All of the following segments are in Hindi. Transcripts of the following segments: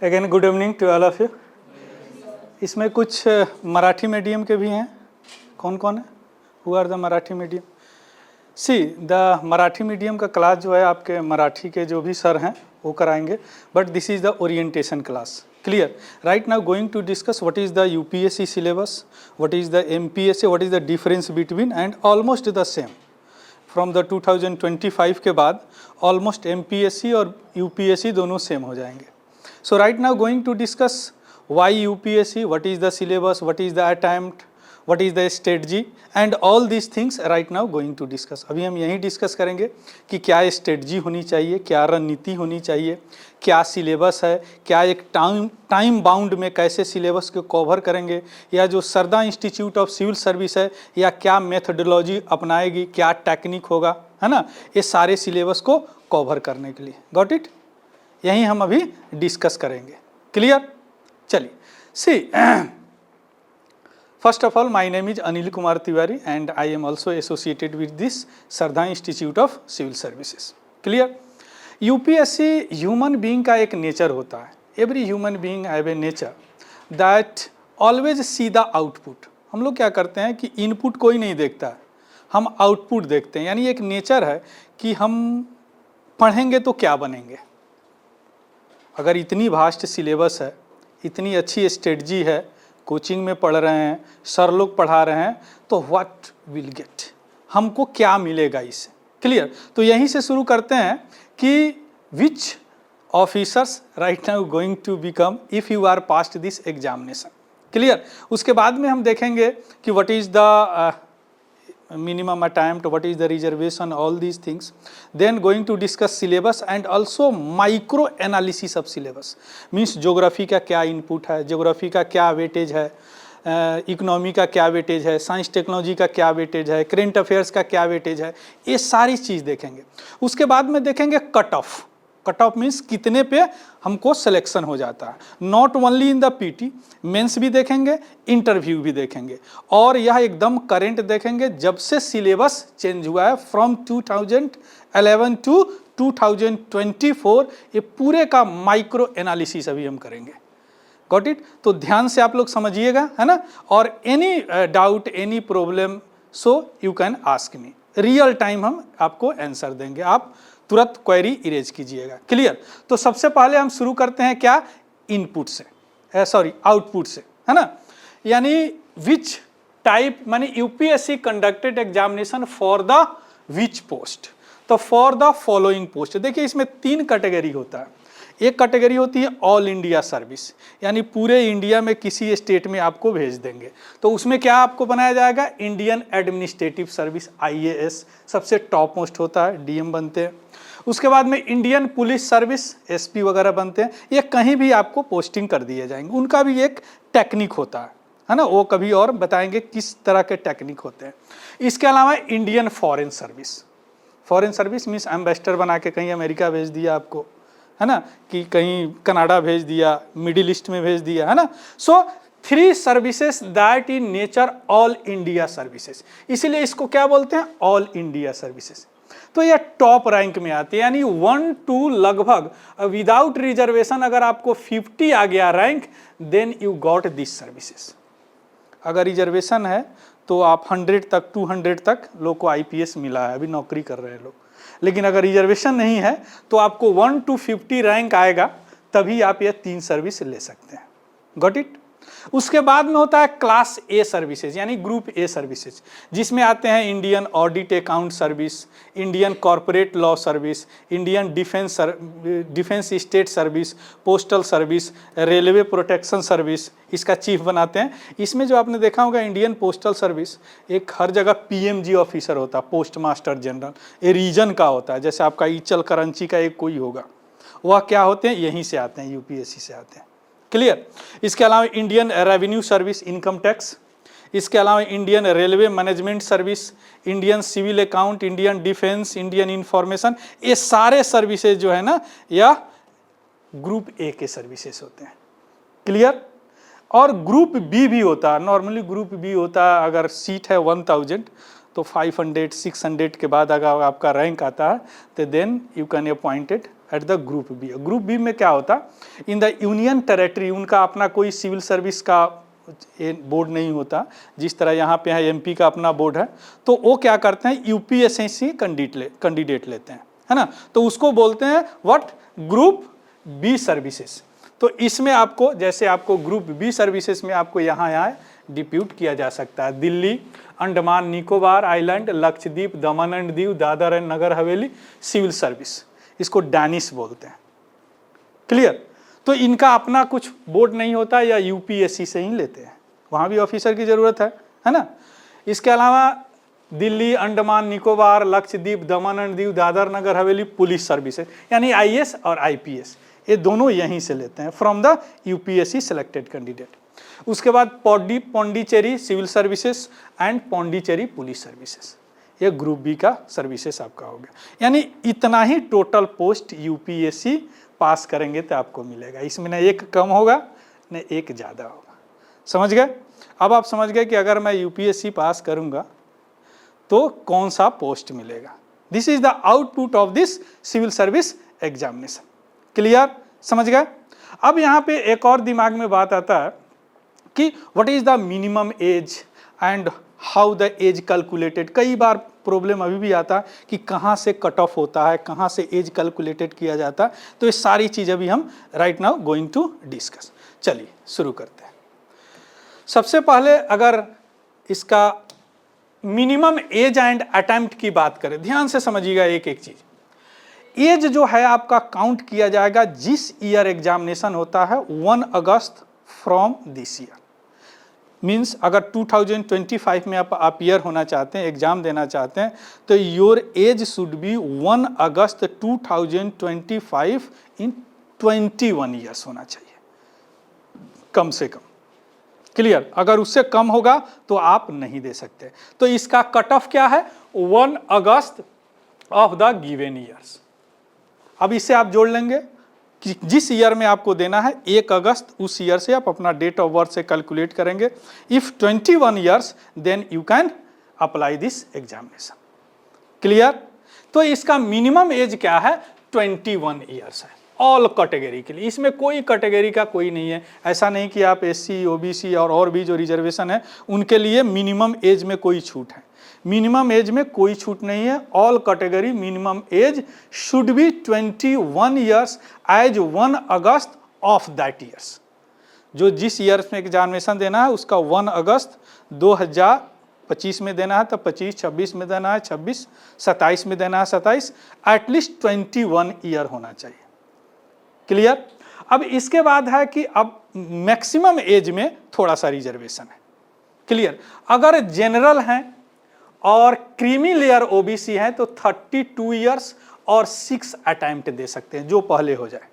Again good evening to all of you. इसमें कुछ मराठी मीडियम के भी हैं। कौन कौन है? Who are the Marathi medium? See the Marathi medium का क्लास जो है आपके मराठी के जो भी सर हैं वो कराएंगे, but this is the orientation class. Clear? Right now going to discuss what is the UPSC syllabus, what is the MPSC, what is the difference between, and almost the same from the 2025 के बाद ऑलमोस्ट एमपीएससी और यूपीएससी दोनों सेम हो जाएंगे। So right now going to discuss why UPSC, what is the syllabus, what is the attempt, what is the strategy, and all these things right now going to discuss। अभी हम यही डिस्कस करेंगे कि क्या स्ट्रेटजी होनी चाहिए, क्या रणनीति होनी चाहिए, क्या सिलेबस है, क्या एक टाइम बाउंड में कैसे सिलेबस को कवर करेंगे, या जो सरदा इंस्टीट्यूट ऑफ सिविल सर्विस है या क्या मेथडोलॉजी अपनाएगी, क्या टेक्निक होगा, है ना, ये सारे सिलेबस को कवर करने के लिए। Got it? यही हम अभी डिस्कस करेंगे। क्लियर? चलिए see, first of all my name is Anil Kumar Tiwari and I am also associated with this Sarda institute of civil services. Clear? UPSC human being का एक नेचर होता है। Every human being have a nature that always see the output. हम लोग क्या करते हैं कि इनपुट कोई नहीं देखता है, हम आउटपुट देखते हैं। यानी एक नेचर है कि हम पढ़ेंगे तो क्या बनेंगे। अगर इतनी वास्ट सिलेबस है, इतनी अच्छी स्ट्रेटजी है, कोचिंग में पढ़ रहे हैं, सर लोग पढ़ा रहे हैं, तो व्हाट विल गेट, हमको क्या मिलेगा इससे। क्लियर? तो यहीं से शुरू करते हैं कि which officers right now going to become if you are passed this examination. Clear? उसके बाद में हम देखेंगे कि what is the minimum attempt, what is the reservation, all these things. Then going to discuss syllabus and also micro analysis of syllabus, means geography का क्या input है, geography का क्या weightage है, इकोनॉमी का क्या वेटेज है, साइंस टेक्नोलॉजी का क्या वेटेज है, करेंट अफेयर्स का क्या वेटेज है, ये सारी चीज़ देखेंगे। उसके बाद में देखेंगे cut off. Cut off means कितने पे हमको सिलेक्शन हो जाता है। Not only in the PT, mains भी देखेंगे, इंटरव्यू भी देखेंगे, और यह एकदम करेंट देखेंगे जब से सिलेबस चेंज हुआ है फ्रॉम 2011 टू 2024। ये पूरे का माइक्रो एनालिसिस अभी हम करेंगे। Got it? तो ध्यान से आप लोग समझिएगा, है ना। और any doubt, any problem, so you can ask me. Real time हम आपको आंसर देंगे, आप तुरंत क्वेरी इरेज कीजिएगा। क्लियर? तो सबसे पहले हम शुरू करते हैं क्या, इनपुट से, सॉरी आउटपुट से, है ना। यानी विच टाइप, मानी UPSC conducted examination for the which post, तो फॉर द फॉलोइंग पोस्ट। देखिए इसमें 3 कैटेगरी होता है। एक कैटेगरी होती है ऑल इंडिया सर्विस, यानी पूरे इंडिया में किसी स्टेट में आपको भेज देंगे, तो उसमें क्या आपको बनाया जाएगा, इंडियन एडमिनिस्ट्रेटिव सर्विस, आईएएस सबसे टॉप मोस्ट होता है, डीएम बनते हैं। उसके बाद में इंडियन पुलिस सर्विस, एसपी वगैरह बनते हैं। ये कहीं भी आपको पोस्टिंग कर दिए जाएंगे, उनका भी एक टेक्निक होता है ना, वो कभी और बताएंगे किस तरह के टेक्निक होते हैं। इसके अलावा Indian foreign service, foreign service means ambassador बना के कहीं अमेरिका भेज दिया आपको, है ना, कि कहीं कनाडा भेज दिया, मिडिल ईस्ट में भेज दिया, है ना। सो 3 services that in nature all India services, इसीलिए इसको क्या बोलते हैं, ऑल इंडिया सर्विसेज। तो ये टॉप रैंक में आती है, यानी 1 to लगभग विदाउट रिजर्वेशन अगर आपको 50 आ गया rank, then you got this services. अगर रिजर्वेशन है तो आप 100 तक, 200 तक लोग को आईपीएस मिला है, अभी नौकरी कर रहे हैं लोग। लेकिन अगर रिजर्वेशन नहीं है तो आपको 1 to 50 रैंक आएगा, तभी आप ये 3 सर्विस ले सकते हैं। Got it? उसके बाद में होता है क्लास ए सर्विसेज, यानी ग्रुप ए सर्विसेज, जिसमें आते हैं Indian audit account service, Indian corporate law service, Indian defence state service, postal service, railway protection service, इसका चीफ बनाते हैं। इसमें जो आपने देखा होगा इंडियन पोस्टल सर्विस, एक हर जगह पीएमजी ऑफिसर होता है, पोस्ट मास्टर जनरल, ये रीजन का होता है। जैसे आपका ईचल कराची का एक कोई होगा, वह क्या होते हैं, यहीं से आते हैं, यूपीएससी से आते हैं। क्लियर? इसके अलावा Indian revenue service, income tax, इसके अलावा Indian railway management service, Indian civil account, Indian defence, Indian information, ये सारे सर्विसेज जो है ना, या ग्रुप ए के सर्विसेज होते हैं। क्लियर? और ग्रुप बी भी होता है, नॉर्मली ग्रुप बी होता है, अगर सीट है 1000 तो 500 600 के बाद अगर आपका रैंक आता है तो then you can appointed at the group B. Group B में क्या होता है, इन द यूनियन टेरेटरी उनका अपना कोई सिविल सर्विस का बोर्ड नहीं होता, जिस तरह यहाँ पे है एमपी का अपना बोर्ड है, तो वो क्या करते हैं यूपीएससी कैंडिडेट लेते हैं, है ना, तो उसको बोलते हैं व्हाट, ग्रुप बी सर्विसेज। तो इसमें आपको जैसे आपको ग्रुप बी सर्विसेज में आपको यहाँ डिप्यूट किया जा सकता है Delhi, Andaman Nicobar island, Lakshadweep, Daman and Diu, Dadar and Nagar Haveli civil service, इसको डैनिश बोलते हैं। क्लियर। तो इनका अपना कुछ बोर्ड नहीं होता या यूपीएससी से ही लेते हैं, वहाँ भी ऑफिसर की ज़रूरत है ना। इसके अलावा दिल्ली, अंडमान निकोबार, लक्षद्वीप, दमन and Diu, Dadar Nagar Haveli police services, यानी आईएएस और आईपीएस, ये दोनों यहीं से लेते हैं from the UPSC selected candidate. उसके बाद Pondicherry civil services and Pondicherry police services, ये ग्रुप बी का सर्विसेज आपका हो गया। यानी इतना ही टोटल पोस्ट यूपीएससी पास करेंगे तो आपको मिलेगा, इसमें न एक कम होगा न एक ज़्यादा होगा। समझ गए। अब आप समझ गए कि अगर मैं यूपीएससी पास करूंगा तो कौन सा पोस्ट मिलेगा। This is the output of this civil service examination. Clear, समझ गए। अब यहाँ पे एक और दिमाग में बात आता है कि what is the minimum age and how the age calculated. कई बार प्रॉब्लम अभी भी आता है कि कहाँ से कट ऑफ होता है, कहाँ से एज कैलकुलेटेड किया जाता है, तो ये सारी चीज़ अभी हम right now going to discuss. चलिए शुरू करते हैं। सबसे पहले अगर इसका मिनिमम एज एंड अटेम्प्ट की बात करें, ध्यान से समझिएगा एक एक चीज। एज जो है आपका काउंट किया जाएगा जिस ईयर एग्जामिनेशन होता है 1 अगस्त फ्रॉम दिस ईयर। मीन्स अगर 2025 में आप अपीयर होना चाहते हैं, एग्जाम देना चाहते हैं, तो your age should B 1 August 2025 in 21 years होना चाहिए कम से कम। क्लियर। अगर उससे कम होगा तो आप नहीं दे सकते। तो इसका कट ऑफ क्या है, 1 August of the given years. अब इससे आप जोड़ लेंगे कि जिस ईयर में आपको देना है 1 अगस्त, उस ईयर से आप अपना डेट ऑफ बर्थ से कैलकुलेट करेंगे। If 21 years then you can apply this examination. Clear. तो इसका मिनिमम एज क्या है, 21 ईयर्स है ऑल कैटेगरी के लिए। इसमें कोई कैटेगरी का कोई नहीं है, ऐसा नहीं कि आप एससी, ओबीसी और भी जो रिजर्वेशन है उनके लिए मिनिमम एज में कोई छूट है। मिनिमम एज में कोई छूट नहीं है। All category minimum age should be 21 years age 1 August of that years. जो जिस ईयर में एग्जामिनेशन देना है उसका 1 अगस्त 2025 में देना है तो 25, 26 में देना है 26, 27 में देना है 27, एटलीस्ट 21 ईयर होना चाहिए। क्लियर। अब इसके बाद है कि अब मैक्सिमम एज में थोड़ा सा रिजर्वेशन है। क्लियर। अगर जनरल हैं और क्रीमी लेयर ओबीसी है तो 32 ईयर्स और 6 अटेम्प्ट दे सकते हैं, जो पहले हो जाए।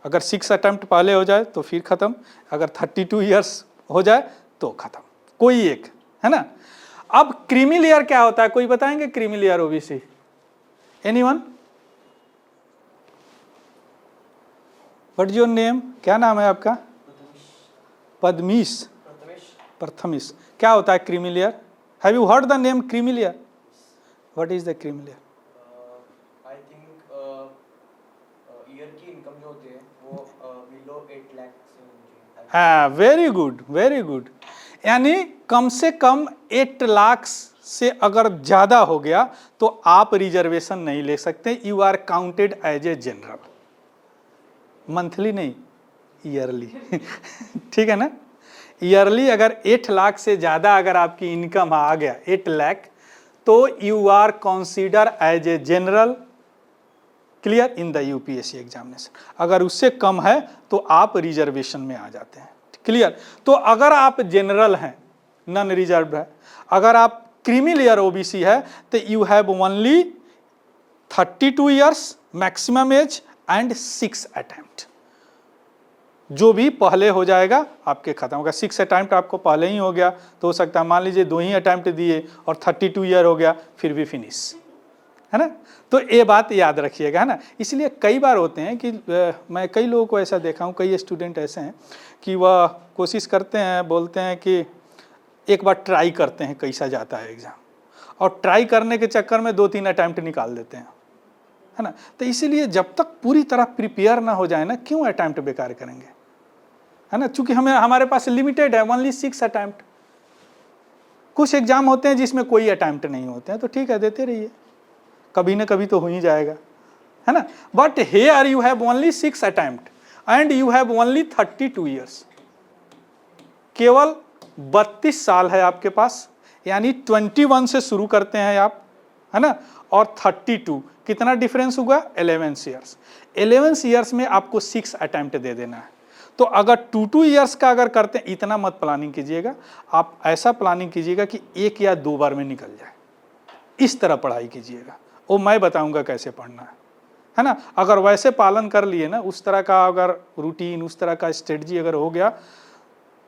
अगर 6 अटेम्प्ट पहले हो जाए तो फिर खत्म, अगर 32 ईयर्स हो जाए तो खत्म, कोई एक, है ना। अब क्रीमी लेयर क्या होता है, कोई बताएंगे creamy layer OBC, anyone? What is your name, क्या नाम है आपका? पद्मीश, प्रथमेश। क्या होता है creamy layer? Have you heard the name creamy layer? What is the creamy layer? I think year की इनकम जो होती है वो below 8 लाख से होनी चाहिए। हाँ, very good, very good। यानी कम से कम 8 लाख से अगर ज़्यादा हो गया तो आप रिजर्वेशन नहीं ले सकते। You are counted as a general. Monthly नहीं, ईयरली। ठीक है ना। ईयरली अगर 8 लाख से ज़्यादा अगर आपकी इनकम आ गया 8 लाख, तो you are consider as a general clear in the UPSC examination. अगर उससे कम है तो आप रिजर्वेशन में आ जाते हैं। क्लियर। तो अगर आप जनरल हैं, नॉन रिजर्व है, अगर आप क्रीमी लेयर ओबीसी है तो you have only 32 years maximum age and 6 attempt. जो भी पहले हो जाएगा आपके खत्म होगा। 6 अटैम्प्ट आपको पहले ही हो गया तो हो सकता है मान लीजिए 2 ही अटैम्प्ट दिए और 32 ईयर हो गया, फिर भी फिनिश, है ना। तो ये बात याद रखिएगा, है ना। इसलिए कई बार होते हैं कि मैं कई लोगों को ऐसा देखा हूँ, कई स्टूडेंट ऐसे हैं कि वह कोशिश करते हैं, बोलते हैं कि एक बार ट्राई करते हैं कैसा जाता है एग्ज़ाम, और ट्राई करने के चक्कर में 2-3 अटैम्प्ट निकाल देते हैं, है ना। तो इसीलिए जब तक पूरी तरह प्रिपेयर ना हो जाए ना, क्यों अटैम्प्ट बेकार करेंगे, है ना। चूंकि हमारे पास लिमिटेड है, ओनली 6 अटैम्प्ट। कुछ एग्जाम होते हैं जिसमें कोई अटैम्प्ट नहीं होते हैं, तो ठीक है, देते रहिए, कभी ना कभी तो हो ही जाएगा, है ना। But here you have only 6 attempt and you have only 32 years. केवल 32 साल है आपके पास, यानी 21 से शुरू करते हैं आप, है ना, और 32, कितना डिफरेंस हुआ, 11 ईयर्स। 11 ईयर्स में आपको 6 अटैम्प्ट दे देना है। तो अगर 2 ईयर्स का अगर करते हैं, इतना मत प्लानिंग कीजिएगा, आप ऐसा प्लानिंग कीजिएगा कि 1 या 2 बार में निकल जाए, इस तरह पढ़ाई कीजिएगा। वो मैं बताऊंगा कैसे पढ़ना है ना। अगर वैसे पालन कर लिए ना, उस तरह का अगर रूटीन, उस तरह का स्ट्रेटजी अगर हो गया,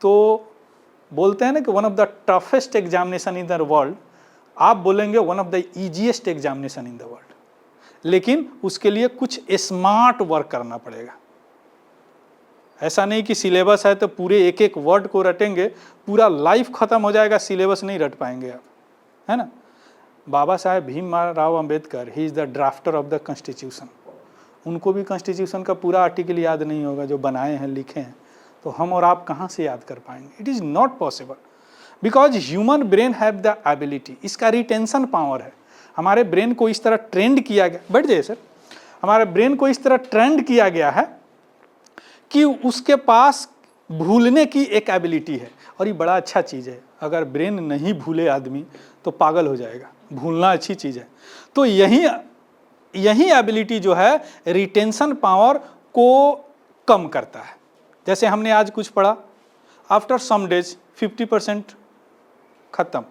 तो बोलते हैं ना कि one of the toughest examination in the world, आप बोलेंगे one of the easiest examination in the world. लेकिन उसके लिए कुछ स्मार्ट वर्क करना पड़ेगा। ऐसा नहीं कि सिलेबस है तो पूरे एक एक वर्ड को रटेंगे, पूरा लाइफ खत्म हो जाएगा, सिलेबस नहीं रट पाएंगे आप, है ना। Baba Saheb Bhimrao Ambedkar, he is the drafter of the constitution. उनको भी कॉन्स्टिट्यूशन का पूरा आर्टिकल याद नहीं होगा जो बनाए हैं, लिखे हैं, तो हम और आप कहाँ से याद कर पाएंगे। It is not possible, because human brain have the ability, इसका रिटेंशन पावर है। हमारे ब्रेन को इस तरह ट्रेंड किया गया, बैठ जाइए सर, हमारे ब्रेन को इस तरह ट्रेंड किया गया है कि उसके पास भूलने की एक एबिलिटी है। और ये बड़ा अच्छा चीज़ है, अगर ब्रेन नहीं भूले आदमी तो पागल हो जाएगा। भूलना अच्छी चीज़ है। तो यही एबिलिटी जो है रिटेंशन पावर को कम करता है। जैसे हमने आज कुछ पढ़ा, आफ्टर सम डेज 50% खत्म,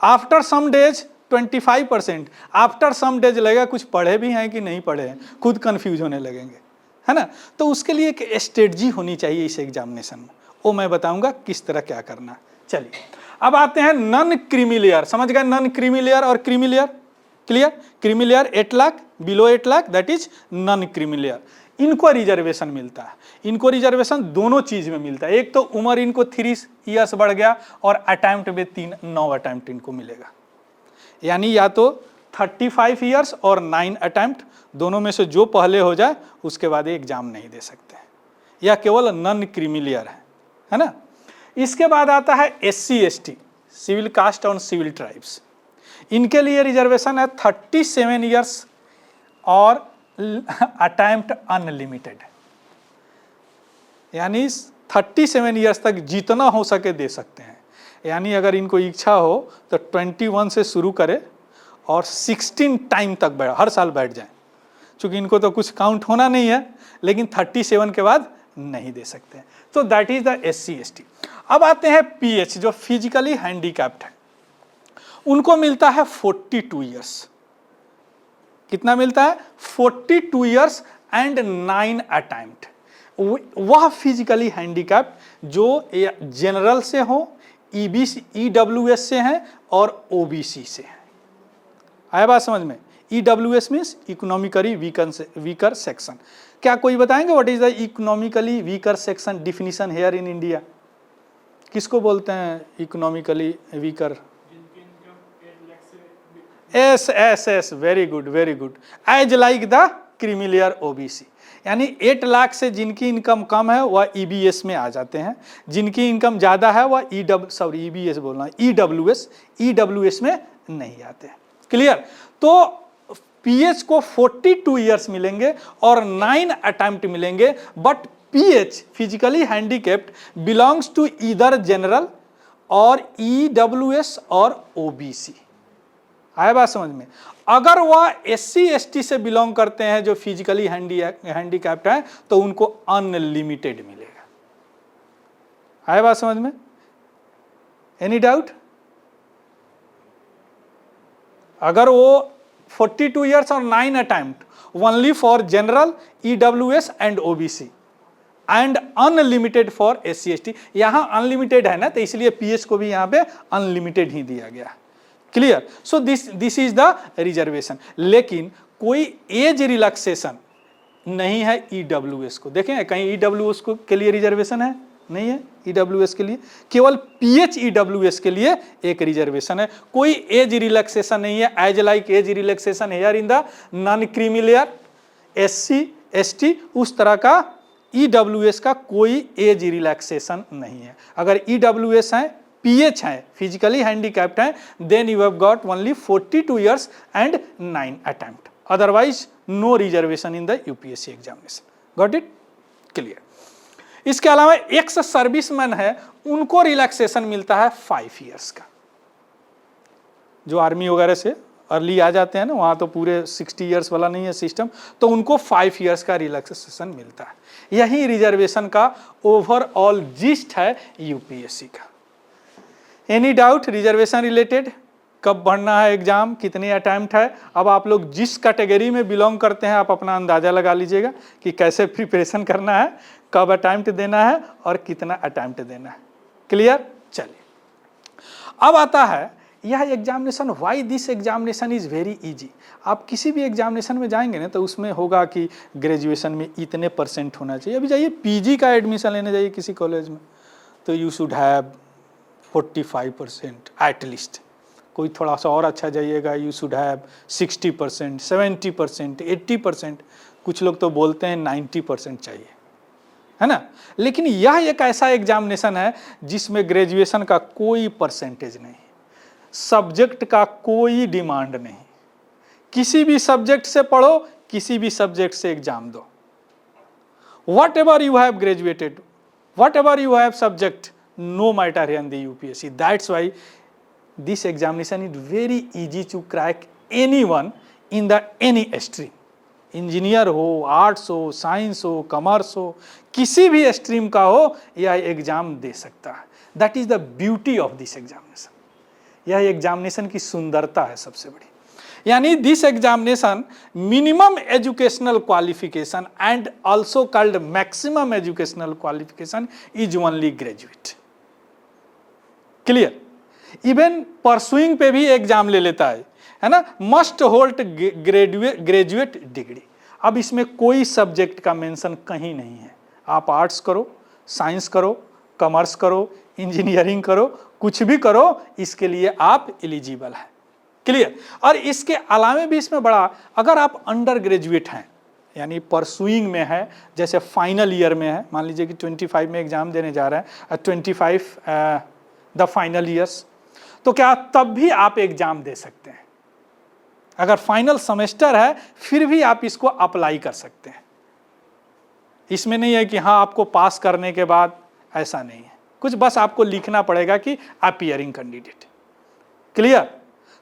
after some days 25%, after some days लगेगा कुछ पढ़े भी हैं कि नहीं पढ़े हैं, खुद कंफ्यूज होने लगेंगे, है ना। तो उसके लिए एक स्ट्रेटजी होनी चाहिए इस एग्जामिनेशन में, वो मैं बताऊंगा किस तरह क्या करना। चलिए अब आते हैं नॉन क्रीमी लेयर। समझ गए नॉन क्रीमी लेयर और creamy layer, clear. Creamy layer 8 lakh, below 8 lakh, that is non creamy layer. इनको रिजर्वेशन मिलता है, इनको रिजर्वेशन दोनों चीज में मिलता है। एक तो उम्र इनको 3 ईयर्स बढ़ गया और अटैम्प्ट में 9 अटैम्प्ट इनको मिलेगा, यानी या तो 35 ईयर्स और 9 अटैम्प्ट, दोनों में से जो पहले हो जाए उसके बाद एग्जाम नहीं दे सकते, या केवल नॉन क्रीमी लेयर है ना। इसके बाद आता है SC ST, सिविल कास्ट और सिविल ट्राइब्स। इनके लिए रिजर्वेशन है 37 ईयर्स और अटैम्प्ट अनलिमिटेड, यानी 37 ईयर्स तक जितना हो सके दे सकते हैं। यानी अगर इनको इच्छा हो तो 21 से शुरू करे और 16 टाइम तक बैठ, हर साल बैठ जाएं। चूंकि इनको तो कुछ काउंट होना नहीं है, लेकिन 37 के बाद नहीं दे सकते। तो that is the SC ST। अब आते हैं PH, जो फिजिकली हैंडीकैप्ड है, उनको मिलता है 42 ईयर्स। कितना मिलता है? 42 ईयर्स एंड 9 अटैम्प्ट। वह फिजिकली हैंडीकैप्ड जो जनरल से हो, EWS से हैं और OBC से हैं। आया बात समझ में? EWS means economically weaker section. क्या कोई बताएंगे what is the economically weaker section definition here in India? किसको बोलते हैं economically weaker? Yes very good very good, as like the creamy layer OBC। यानी 8 लाख से जिनकी इनकम कम है वह EBS में आ जाते हैं, जिनकी इनकम ज़्यादा है वह EBS बोलना है, EWS में नहीं आते। क्लियर? तो PH को 42 ईयर्स मिलेंगे और 9 अटेम्प्ट मिलेंगे, but PH physically handicapped belongs to either general और EWS और OBC। आया बात समझ में? अगर वह SC ST से बिलोंग करते हैं जो फिजिकली हैंडीकैप्ड है तो उनको अनलिमिटेड मिलेगा। आया बात समझ में? Any doubt? अगर वो 42 ईयर्स और 9 attempt only for general, EWS and OBC and unlimited for SC ST। यहां अनलिमिटेड है ना, तो इसलिए PH को भी यहां पे अनलिमिटेड ही दिया गया। Clear? So this is the reservation. लेकिन कोई एज रिलैक्सेशन नहीं है EWS को। देखें कहीं EWS को के लिए रिजर्वेशन है? नहीं है ईडब्ल्यूएस के लिए, केवल पीएचईडब्ल्यूएस के लिए एक रिजर्वेशन है। कोई एज रिलैक्सेशन नहीं है, as like age relaxation here in the non creamy layer, SC ST उस तरह का ईडब्ल्यूएस का कोई एज रिलैक्सेशन नहीं है। अगर ईडब्ल्यूएस है, पीएच है, फिजिकली हैंडीकैप्ड है, then you have got only 42 years and 9 attempt, otherwise no reservation in the UPSC examination. Got it? Clear. इसके अलावा एक्स सर्विसमैन है, उनको रिलैक्सेशन मिलता है 5 ईयर्स का। जो आर्मी वगैरह से अर्ली आ जाते हैं ना, वहाँ तो पूरे 60 ईयर्स वाला नहीं है सिस्टम, तो उनको 5 ईयर्स का रिलैक्सेशन मिलता है। यही रिजर्वेशन का ओवरऑल जिस्ट है यूपीएससी का। Any doubt reservation related? कब भरना है एग्जाम, कितने अटैम्प्ट है? अब आप लोग जिस कैटेगरी में बिलोंग करते हैं आप अपना अंदाजा लगा लीजिएगा कि कैसे प्रिपरेशन करना है, कब अटैम्प्ट देना है और कितना अटैम्प्ट देना है। क्लियर? चलिए, अब आता है यह examination, why this examination is very easy. आप किसी भी एग्जामिनेशन में जाएंगे ना तो उसमें होगा कि ग्रेजुएशन में इतने % होना चाहिए। अभी जाइए पीजी का एडमिशन लेने जाइए किसी कॉलेज में, तो you should have 45% at least. कोई थोड़ा सा और अच्छा जाइएगा, यू शुड हैव 60%, 70%, 80%, कुछ लोग तो बोलते हैं 90% चाहिए, है ना। लेकिन यह एक ऐसा एग्जामिनेशन है जिसमें ग्रेजुएशन का कोई परसेंटेज नहीं, सब्जेक्ट का कोई डिमांड नहीं, किसी भी सब्जेक्ट से पढ़ो, किसी भी सब्जेक्ट से एग्जाम दो, what ever you have graduated, what ever you have subject, no matter here in the UPSC. That's why this examination is very easy to crack anyone in the any stream. Engineer हो, आर्ट्स हो, साइंस हो, कॉमर्स हो, किसी भी स्ट्रीम का हो यह एग्जाम दे सकता है। That is the beauty of this examination. यह एग्जामिनेशन की सुंदरता है सबसे बड़ी। यानी this examination minimum educational qualification and also called maximum educational qualification is only graduate. Clear? Even pursuing पे भी एग्जाम ले लेता है ना, मस्ट होल्ड ग्रेजुएट डिग्री। अब इसमें कोई सब्जेक्ट का मेंशन कहीं नहीं है, आप आर्ट्स करो, साइंस करो, कॉमर्स करो, इंजीनियरिंग करो, कुछ भी करो, इसके लिए आप एलिजिबल हैं। क्लियर? और इसके अलावा भी इसमें बड़ा, अगर आप अंडर ग्रेजुएट हैं यानी परसुइंग में है, जैसे फाइनल ईयर में है, मान लीजिए कि 25 में एग्जाम देने जा रहे हैं, 25 द फाइनल ईयर्स, तो क्या तब भी आप एग्जाम दे सकते हैं। अगर फाइनल सेमेस्टर है फिर भी आप इसको अप्लाई कर सकते हैं। इसमें नहीं है कि हाँ आपको पास करने के बाद, ऐसा नहीं है कुछ, बस आपको लिखना पड़ेगा कि अपीयरिंग कैंडिडेट। क्लियर?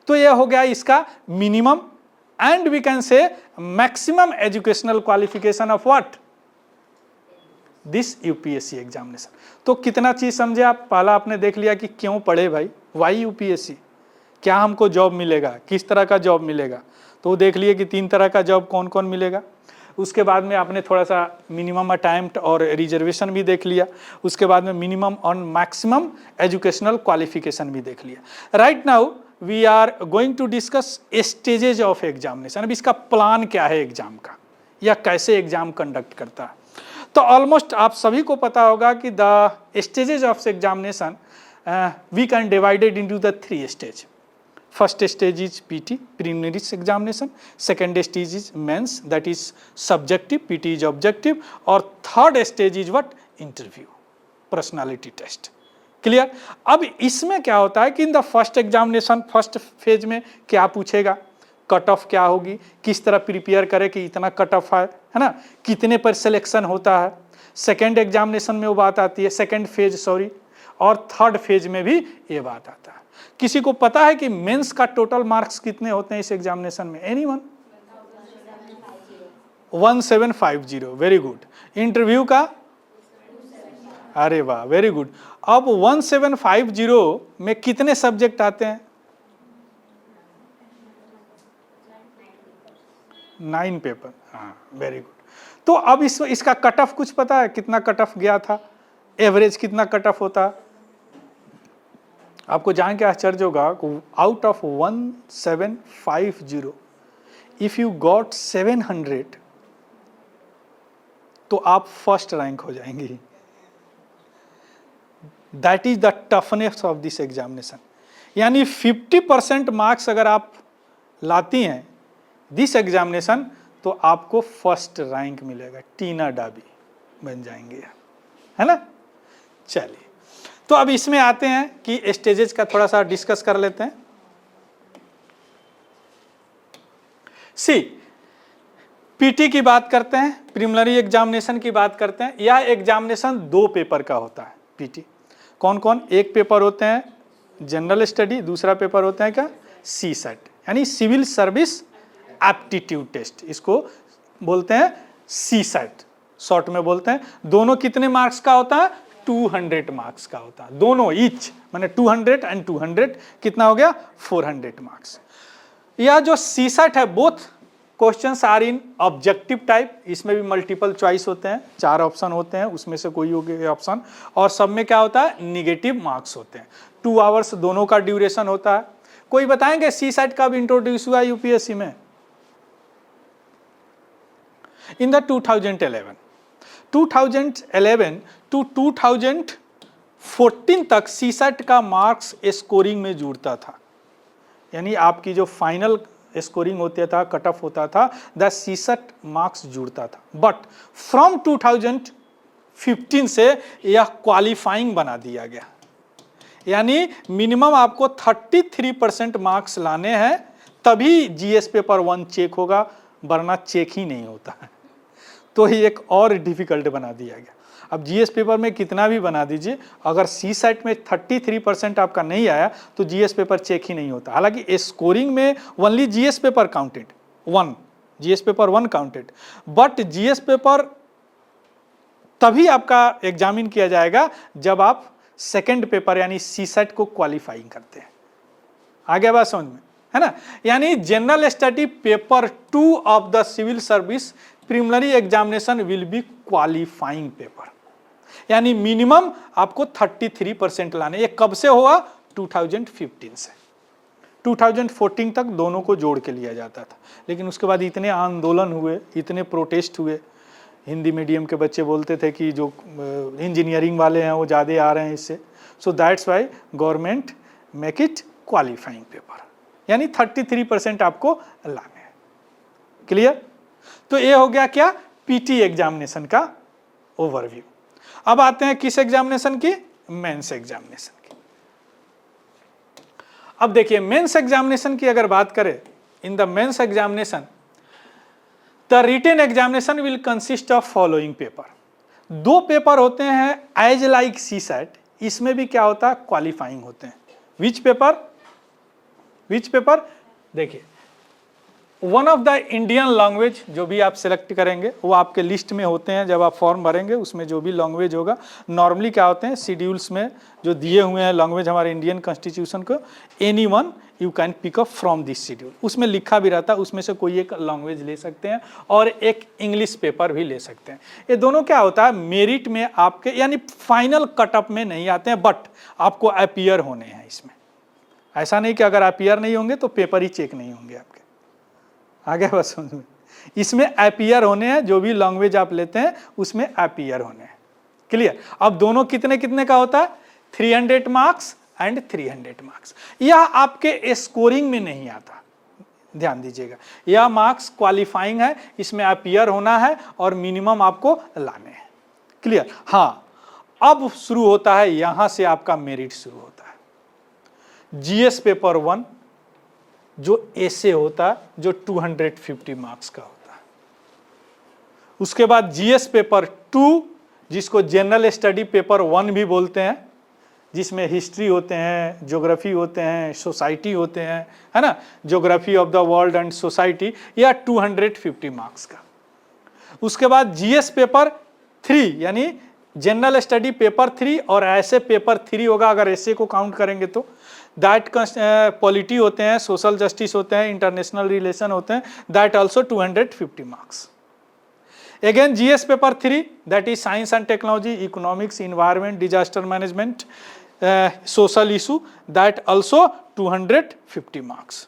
तो यह हो गया इसका minimum and we can say maximum educational qualification of what, this UPSC examination. तो कितना चीज समझे आप? पहला आपने देख लिया कि क्यों पढ़े भाई, वाई यूपीएससी, क्या हमको जॉब मिलेगा, किस तरह का जॉब मिलेगा, तो देख लिए कि 3 तरह का जॉब कौन कौन मिलेगा। उसके बाद में आपने थोड़ा सा मिनिमम अटैम्प्ट और रिजर्वेशन भी देख लिया, उसके बाद में मिनिमम और मैक्सिमम एजुकेशनल क्वालिफिकेशन भी देख लिया। Right now we are going to discuss stages of examination. अब इसका प्लान क्या है एग्जाम का, या कैसे एग्जाम कंडक्ट करता है। तो ऑलमोस्ट आप सभी को पता होगा कि the stages of examination we can divided into the 3 stage. First stage is PT, preliminary examination, second stage is mains, that is subjective, PT is objective, और third stage is what, interview, personality test. Clear? अब इसमें क्या होता है कि in the first examination, first phase में क्या पूछेगा, कट ऑफ क्या होगी, किस तरह प्रिपेयर करे कि इतना कट ऑफ है ना, कितने पर सिलेक्शन होता है। सेकेंड एग्जामिनेशन में वो बात आती है, सेकेंड फेज सॉरी, और थर्ड फेज में भी ये बात आता है। किसी को पता है कि मेंस का टोटल मार्क्स कितने होते हैं इस एग्जामिनेशन में? एनीवन? 1750, very good. इंटरव्यू का? अरे वाह, वेरी गुड। अब 1750 में कितने सब्जेक्ट आते हैं? 9 पेपर। हाँ, वेरी गुड। तो अब इसका कट ऑफ कुछ पता है, कितना कट ऑफ गया था, एवरेज कितना कट ऑफ होता? आपको जान के आश्चर्य होगा, out of 1750 if you got 700 तो आप फर्स्ट रैंक हो जाएंगे। That is the toughness of this examination. यानी 50% मार्क्स अगर आप लाती हैं दिस एग्जामिनेशन तो आपको फर्स्ट रैंक मिलेगा, टीना डाबी बन जाएंगे, है ना। चलिए, तो अब इसमें आते हैं कि स्टेजेस का थोड़ा सा डिस्कस कर लेते हैं। सी पीटी की बात करते हैं, प्रीलिमिनरी एग्जामिनेशन की बात करते हैं। यह एग्जामिनेशन 2 पेपर का होता है पीटी। कौन कौन? एक पेपर होते हैं जनरल स्टडी, दूसरा पेपर होता है क्या? सी सेट, यानी सिविल सर्विस एप्टीट्यूड टेस्ट, इसको बोलते हैं सी सेट, शॉर्ट में बोलते हैं। दोनों कितने मार्क्स का होता है? 200 मार्क्स का होता है दोनों, ईच माने 200 एंड 200 कितना हो गया? 400 मार्क्स। यह जो सी सेट है, both questions are in objective type, इसमें भी मल्टीपल चॉइस होते हैं, 4 ऑप्शन होते हैं, उसमें से कोई हो गया ऑप्शन, और सब में क्या होता है? निगेटिव मार्क्स होते हैं। 2 आवर्स दोनों का ड्यूरेशन होता है। कोई बताएंगे सी सेट कब इंट्रोड्यूस हुआ यूपीएससी में? इन द 2011 टू 2014 तक सी सेट का मार्क्स स्कोरिंग में जुड़ता था, यानी आपकी जो फाइनल स्कोरिंग होता था, कट ऑफ होता था, द सी सेट मार्क्स जुड़ता था। बट फ्रॉम 2015 से यह क्वालिफाइंग बना दिया गया, यानी मिनिमम आपको 33% मार्क्स लाने हैं तभी जीएस पेपर 1 चेक होगा, वरना चेक ही नहीं होता है। तो ही एक और डिफिकल्ट बना दिया गया। अब जीएस पेपर में कितना भी बना दीजिए, अगर सी सेट में 33% आपका नहीं आया तो जीएस पेपर चेक ही नहीं होता। हालांकि स्कोरिंग में only GS paper counted, GS paper 1 counted, but GS paper तभी आपका एग्जामिन किया जाएगा जब आप सेकंड पेपर यानी सी सेट को क्वालिफाइंग करते हैं। आगे बात समझ में, है ना। यानी general study paper 2 of the civil service preliminary examination will be qualifying paper, यानी मिनिमम आपको 33% लाने। ये कब से हुआ? 2015 से 2014 तक दोनों को जोड़ के लिया जाता था, लेकिन उसके बाद इतने आंदोलन हुए, इतने प्रोटेस्ट हुए, हिंदी मीडियम के बच्चे बोलते थे कि जो इंजीनियरिंग वाले हैं वो ज़्यादा आ रहे हैं इससे, so that's why government make it qualifying paper, यानी 33% आपको लाने हैं। क्लियर? तो ये हो गया क्या? पीटी एग्जामिनेशन का ओवरव्यू। अब आते हैं किस एग्जामिनेशन की? मेंस एग्जामिनेशन की। अब देखिए मेंस एग्जामिनेशन की अगर बात करें, in the mains examination the written examination will consist of following paper. 2 paper होते हैं एज लाइक सी सेट, इसमें भी क्या होता है? क्वालिफाइंग होते हैं। Which paper? देखिए, one of the Indian language जो भी आप सेलेक्ट करेंगे वो आपके लिस्ट में होते हैं, जब आप फॉर्म भरेंगे उसमें जो भी लैंग्वेज होगा, नॉर्मली क्या होते हैं शेड्यूल्स में जो दिए हुए हैं लैंग्वेज हमारे इंडियन कॉन्स्टिट्यूशन को, any one you can pick up from this schedule, उसमें लिखा भी रहता है, उसमें से कोई एक लैंग्वेज ले सकते हैं और एक इंग्लिश पेपर भी ले सकते हैं। ये दोनों क्या होता है? मेरिट में आपके, यानी फाइनल कटअप में नहीं आते हैं, बट आपको अपीयर होने हैं इसमें। ऐसा नहीं कि अगर अपीयर नहीं होंगे तो पेपर ही चेक नहीं होंगे आपके। आगे बस समझ में, इसमें अपीयर होने हैं, जो भी लैंग्वेज आप लेते हैं उसमें अपीयर होने हैं। क्लियर? अब दोनों कितने कितने का होता है? 300 मार्क्स एंड 300 मार्क्स। यह आपके स्कोरिंग में नहीं आता, ध्यान दीजिएगा। यह मार्क्स क्वालिफाइंग है, इसमें अपीयर होना है और मिनिमम आपको लाने हैं। क्लियर? हाँ, अब शुरू होता है, यहां से आपका मेरिट शुरू होता है। जीएस पेपर 1 जो ऐसे होता है, जो 250 मार्क्स का होता है। उसके बाद जीएस पेपर 2 जिसको जनरल स्टडी पेपर 1 भी बोलते हैं, जिसमें हिस्ट्री होते हैं, ज्योग्राफी होते हैं, सोसाइटी होते हैं, है ना, geography of the world and society, या 250 मार्क्स का। उसके बाद जीएस पेपर 3 यानी जनरल स्टडी पेपर 3 और ऐसे पेपर 3 होगा अगर ऐसे को काउंट करेंगे तो, दैट पॉलिटी होते हैं, सोशल जस्टिस होते हैं, इंटरनेशनल रिलेशन होते हैं, that also 250 marks. Again GS paper 3 that is science and technology, economics, environment, disaster management, social issue, that also 250 marks.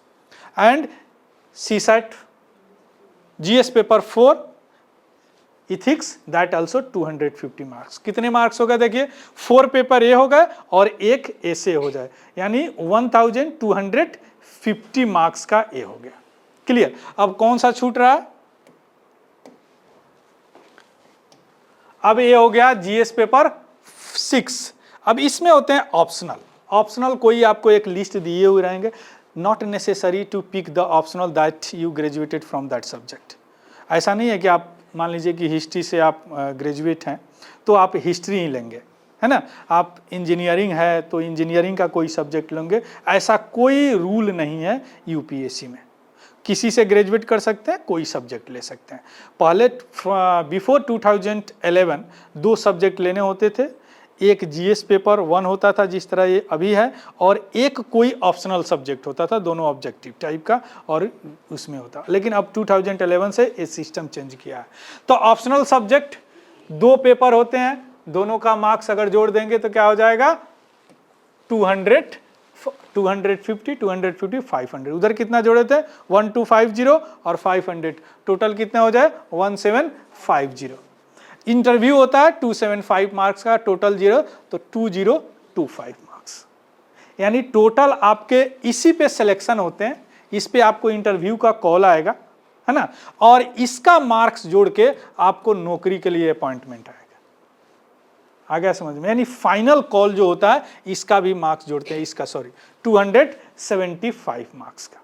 And CSAT GS paper 4 ethics that also 250 marks. कितने मार्क्स हो गए देखिए, 4 पेपर ए हो गए और एक ऐसे हो जाए, यानी 1250 मार्क्स का ए हो गया। क्लियर। अब कौन सा छूट रहा है, अब ये हो गया जीएस पेपर 6। अब इसमें होते हैं ऑप्शनल। ऑप्शनल कोई आपको एक लिस्ट दिए हुए रहेंगे, not necessary to pick the optional that you graduated from that subject. ऐसा नहीं है कि आप मान लीजिए कि हिस्ट्री से आप ग्रेजुएट हैं तो आप हिस्ट्री ही लेंगे, है ना। आप इंजीनियरिंग है तो इंजीनियरिंग का कोई सब्जेक्ट लेंगे, ऐसा कोई रूल नहीं है यूपीएससी में। किसी से ग्रेजुएट कर सकते हैं, कोई सब्जेक्ट ले सकते हैं। पहले बिफोर 2011 2 सब्जेक्ट लेने होते थे, एक जीएस पेपर 1 होता था जिस तरह ये अभी है, और एक कोई ऑप्शनल सब्जेक्ट होता था, दोनों ऑब्जेक्टिव टाइप का, और उसमें होता। लेकिन अब 2011 से ये सिस्टम चेंज किया है। तो ऑप्शनल सब्जेक्ट 2 पेपर होते हैं, दोनों का मार्क्स अगर जोड़ देंगे तो क्या हो जाएगा 200, 250, 250, 500। उधर कितना जोड़े थे 1250 और 500, टोटल कितने हो जाए 1750। इंटरव्यू होता है 275 मार्क्स का, टोटल 0 तो 2025 मार्क्स। यानी टोटल आपके इसी पे सिलेक्शन होते हैं, इस पे आपको इंटरव्यू का कॉल आएगा, है ना, और इसका मार्क्स जोड़ के आपको नौकरी के लिए अपॉइंटमेंट आएगा। आ गया समझ में। यानी फाइनल कॉल जो होता है इसका भी मार्क्स जोड़ते हैं, इसका 275 मार्क्स का।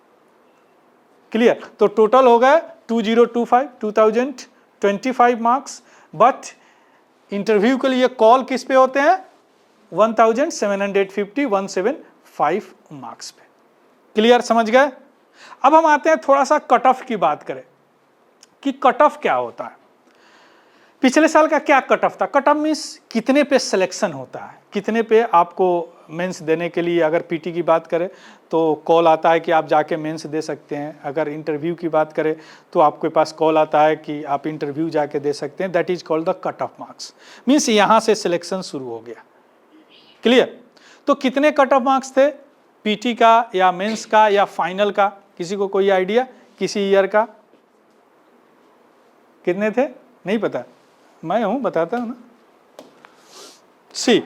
क्लियर। तो टोटल हो गया 2025 मार्क्स, बट इंटरव्यू के लिए कॉल किस पे होते हैं 175 मार्क्स पे। क्लियर, समझ गए। अब हम आते हैं थोड़ा सा कट ऑफ की बात करें कि कट ऑफ क्या होता है। पिछले साल का क्या कट ऑफ था, कट ऑफ मीन्स कितने पे सिलेक्शन होता है, कितने पे आपको मेंस देने के लिए, अगर पीटी की बात करें तो कॉल आता है कि आप जाके मेंस दे सकते हैं, अगर इंटरव्यू की बात करें तो आपके पास कॉल आता है कि आप इंटरव्यू जाके दे सकते हैं। That is called the cut off marks, means यहाँ से सिलेक्शन शुरू हो गया। क्लियर। तो कितने कट ऑफ मार्क्स थे पीटी का या मेंस का या फाइनल का, किसी को कोई आइडिया, किसी ईयर का कितने थे, नहीं पता, मैं हूं बताता हूं ना। See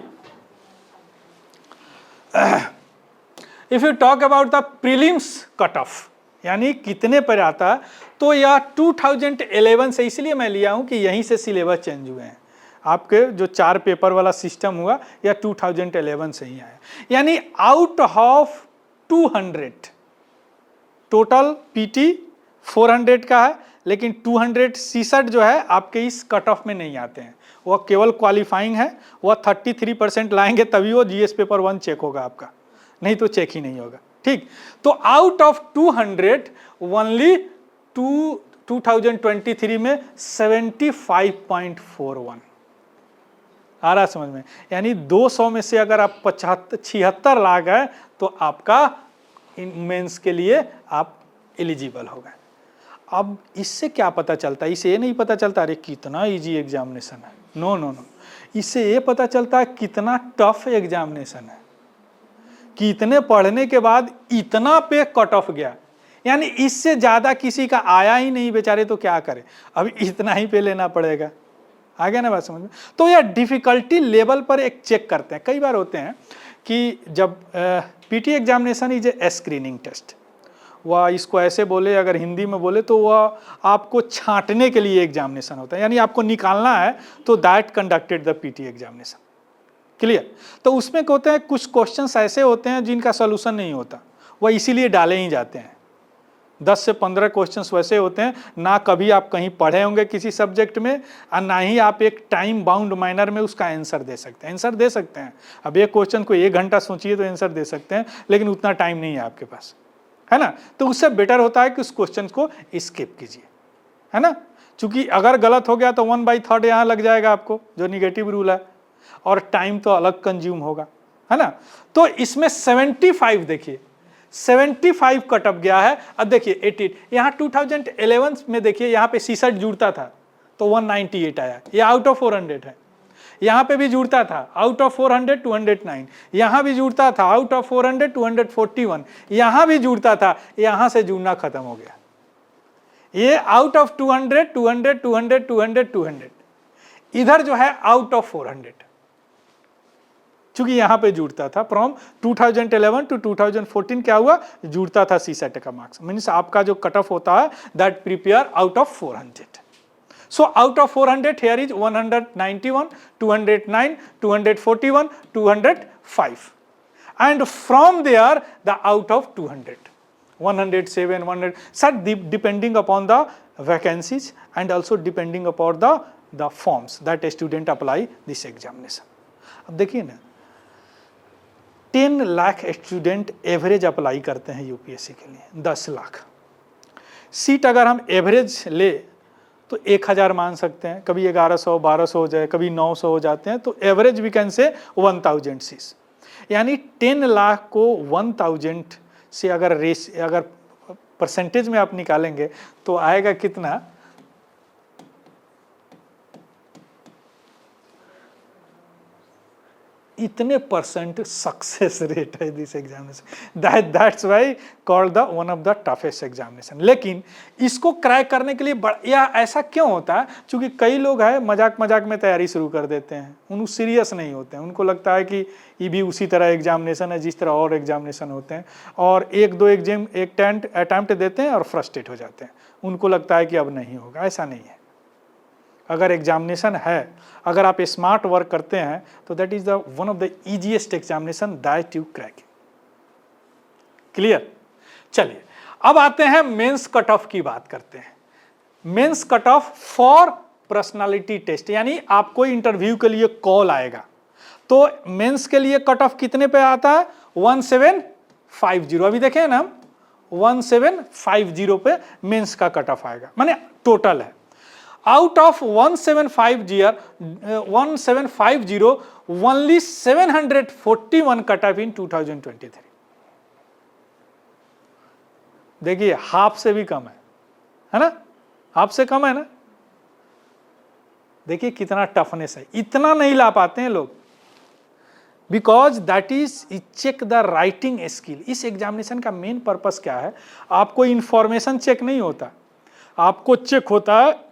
if you talk about the prelims cut off, यानी कितने पर आता है, तो यह 2011 से, इसलिए मैं लिया हूं कि यहीं से सिलेबस चेंज हुए हैं। आपके जो 4 पेपर वाला सिस्टम हुआ या 2011 से ही आया। यानी आउट ऑफ 200 टोटल पीटी 400 का है, लेकिन 266 जो है आपके इस कट ऑफ में नहीं आते हैं, वह केवल क्वालिफाइंग है। वह 33% लाएंगे तभी वो जीएस पेपर 1 चेक होगा आपका, नहीं तो चेक ही नहीं होगा। ठीक। तो आउट ऑफ 200 ओनली 2023 में 75.41 आ रहा समझ में। यानी 200 में से अगर आप 76 ला गए तो आपका मेंस के लिए आप एलिजिबल हो गए। अब इससे क्या पता चलता है, इससे ये नहीं पता चलता अरे कितना इजी एग्जामिनेशन है, नो नो नो, इससे ये पता चलता है कितना टफ एग्जामिनेशन है, कि इतने पढ़ने के बाद इतना पे कट ऑफ गया। यानी इससे ज्यादा किसी का आया ही नहीं बेचारे, तो क्या करें, अब इतना ही पे लेना पड़ेगा। आ गया ना बात समझ में। तो यह डिफिकल्टी लेवल पर एक चेक करते हैं। कई बार होते हैं कि जब PT examination is a screening test, वह इसको ऐसे बोले, अगर हिंदी में बोले तो वह आपको छांटने के लिए एग्जामिनेशन होता है, यानी आपको निकालना है, तो that conducted the PT examination. Clear. तो उसमें क्या होता है, कुछ क्वेश्चंस ऐसे होते हैं जिनका सोल्यूशन नहीं होता, वह इसीलिए डाले ही जाते हैं। 10 से 15 क्वेश्चंस वैसे होते हैं, ना कभी आप कहीं पढ़े होंगे किसी सब्जेक्ट में, और ना ही आप एक टाइम बाउंड मैनर में उसका आंसर दे सकते हैं। आंसर दे सकते हैं, अब एक क्वेश्चन को 1 घंटा सोचिए तो आंसर दे सकते हैं, लेकिन उतना टाइम नहीं है आपके पास, है ना। तो उससे बेटर होता है कि उस क्वेश्चन को स्किप कीजिए, है ना। क्योंकि अगर गलत हो गया तो 1/3 यहाँ लग जाएगा आपको, जो निगेटिव रूल है, और टाइम तो अलग कंज्यूम होगा, है ना। तो इसमें 75 देखिए 75 कट ऑफ गया है। अब देखिए 88, यहाँ 2011 में देखिए यहाँ पे 66 जुड़ता था तो 198 आया, ये आउट ऑफ 400 है। यहाँ पे भी जुड़ता था आउट ऑफ 400 209, यहाँ भी जुड़ता था आउट ऑफ 400 241, यहाँ भी जुड़ता था, यहाँ से जुड़ना खत्म हो गया। ये आउट ऑफ 200, 200, 200, 200, 200, इधर जो है आउट ऑफ 400, चूंकि यहां पे जुड़ता था फ्रॉम 2011 टू 2014 क्या हुआ, जुड़ता था सीसेट का मार्क्स, मीन्स आपका जो कट ऑफ होता है that prepare out of 400. So out of 400 here is 191, 209, 241, 205, and from there the out of 200, 107, 100, sir, depending upon the vacancies and also depending upon the forms that a student apply this examination. अब देखिए ना, 10 लाख स्टूडेंट एवरेज अप्लाई करते हैं यूपीएससी के लिए, 10 लाख सीट अगर हम एवरेज ले तो 1000 मान सकते हैं, कभी 1100, 1200 हो जाए, कभी 900 हो जाते हैं, तो एवरेज वी कैन से 1000 सीट्स, यानी 10 लाख को 1000 से अगर परसेंटेज में आप निकालेंगे तो आएगा कितना, इतने परसेंट सक्सेस रेट है this examination, that's why called the one of the toughest examination. लेकिन इसको क्रैक करने के लिए या ऐसा क्यों होता है, क्योंकि कई लोग हैं मजाक मजाक में तैयारी शुरू कर देते हैं, उन सीरियस नहीं होते हैं, उनको लगता है कि ये भी उसी तरह एग्जामिनेशन है जिस तरह और एग्जामिनेशन होते हैं, और एक दो अटैम्प्ट देते हैं और फ्रस्ट्रेट हो जाते हैं, उनको लगता है कि अब नहीं होगा. ऐसा नहीं है. अगर एग्जामिनेशन है, अगर आप स्मार्ट वर्क करते हैं तो that is the one of the easiest examination that you crack. Clear. चलिए अब आते हैं मेंस कट ऑफ की बात करते हैं. Mains cut off for personality test, यानी आपको इंटरव्यू के लिए कॉल आएगा तो मेंस के लिए कट ऑफ कितने पे आता है, 1750. अभी देखें ना, 1750 पे मेंस का कट ऑफ आएगा, माने टोटल है. Out of 1750, only 741 cut off in 2023. देखिए हाफ से भी कम है ना, हाफ से कम है ना. देखिए कितना टफनेस है, इतना नहीं ला पाते हैं लोग, because that is check the writing skill. इस एग्जामिनेशन का मेन पर्पस क्या है, आपको इंफॉर्मेशन चेक नहीं होता, आपको चेक होता है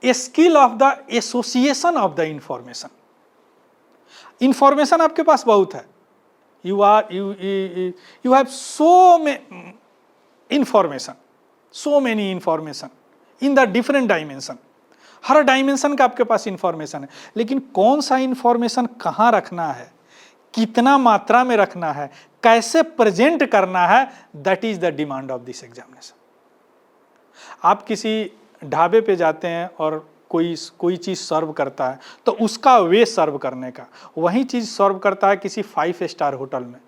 skill of the association of the information. Information आपके पास बहुत है, you have so many information in the different dimension. Her dimension का आपके पास इंफॉर्मेशन है, लेकिन कौन सा इंफॉर्मेशन कहाँ रखना है, कितना मात्रा में रखना है, कैसे प्रेजेंट करना है, that is the demand of this examination. आप किसी ढाबे पे जाते हैं और कोई चीज़ सर्व करता है तो उसका वे सर्व करने का, वही चीज़ सर्व करता है किसी 5 स्टार होटल में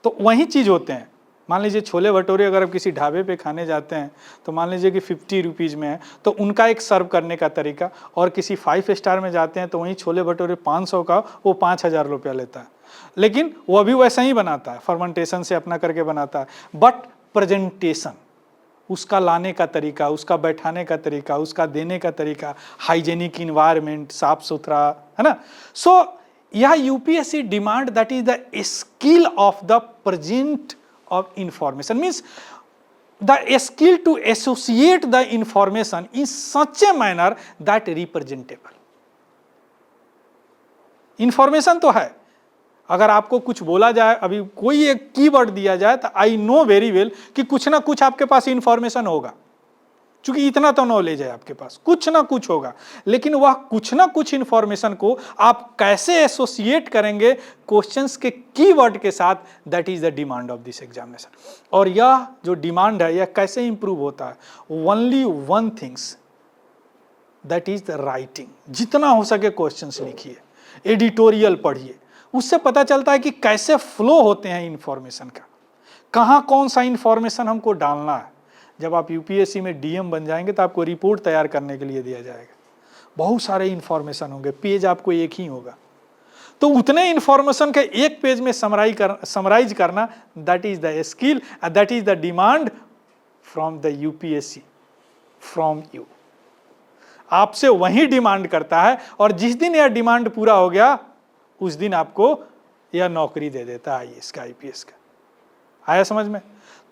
तो वही चीज़ होते हैं. मान लीजिए छोले भटूरे अगर आप किसी ढाबे पे खाने जाते हैं तो मान लीजिए कि 50 रुपीज़ में है, तो उनका एक सर्व करने का तरीका, और किसी 5 स्टार में जाते हैं तो वहीं छोले भटूरे 500 का वो 5000 रुपया लेता है, लेकिन वो भी वैसा ही बनाता है, फर्मेंटेशन से अपना करके बनाता है, बट प्रेजेंटेशन, उसका लाने का तरीका, उसका बैठाने का तरीका, उसका देने का तरीका, हाइजेनिक इन्वायरमेंट, साफ सुथरा, है ना. सो यह UPSC demand that is the skill of the present of information, means the skill to associate the information in such a manner that representable. Information तो है, अगर आपको कुछ बोला जाए, अभी कोई एक कीवर्ड दिया जाए तो आई नो वेरी वेल कि कुछ ना कुछ आपके पास इंफॉर्मेशन होगा, क्योंकि इतना तो नॉलेज है आपके पास, कुछ ना कुछ होगा, लेकिन वह कुछ ना कुछ इंफॉर्मेशन को आप कैसे एसोसिएट करेंगे क्वेश्चंस के कीवर्ड के साथ, that is the demand of this examination. और यह जो डिमांड है यह कैसे इंप्रूव होता है, only one things, that is the writing. जितना हो सके क्वेश्चंस लिखिए, एडिटोरियल पढ़िए, उससे पता चलता है कि कैसे फ्लो होते हैं इंफॉर्मेशन का, कहाँ कौन सा इंफॉर्मेशन हमको डालना है. जब आप यूपीएससी में डीएम बन जाएंगे तो आपको रिपोर्ट तैयार करने के लिए दिया जाएगा, बहुत सारे इंफॉर्मेशन होंगे, पेज आपको एक ही होगा, तो उतने इंफॉर्मेशन के एक पेज में समराइज करना, that is the skill, that is the demand from the UPSC, from you. आपसे वही डिमांड करता है, और जिस दिन यह डिमांड पूरा हो गया उस दिन आपको यह नौकरी दे देता है आईएएस का, आईपीएस का. आया समझ में.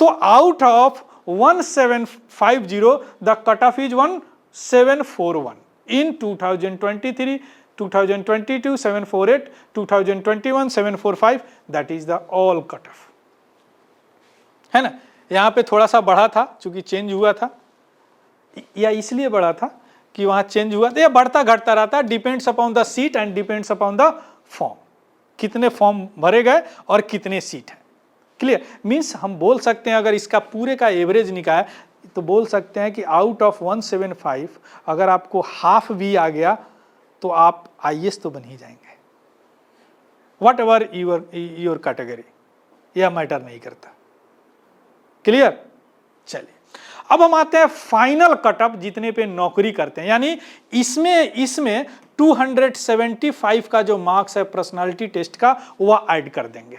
तो out of 1750, the cutoff is 1741. In 2023, 2022 748, 2021 745, that is the all cutoff, है ना। यहाँ पे थोड़ा सा बढ़ा था चूंकि चेंज हुआ था, या इसलिए बढ़ा था कि वहाँ चेंज हुआ था, या बढ़ता घटता रहता, depends upon the seat and depends upon the form, कितने फॉर्म भरे गए और कितने सीट हैं। क्लियर, मीन्स हम बोल सकते हैं अगर इसका पूरे का एवरेज निकाले तो बोल सकते हैं कि आउट ऑफ 175 अगर आपको हाफ भी आ गया तो आप आईएएस तो बन ही जाएंगे, वट एवर योर कैटेगरी, यह मैटर नहीं करता। क्लियर, चलिए अब हम आते हैं फाइनल कटअप जितने पे नौकरी करते हैं, यानी इसमें 275 का जो मार्क्स है पर्सनालिटी टेस्ट का वह ऐड कर देंगे।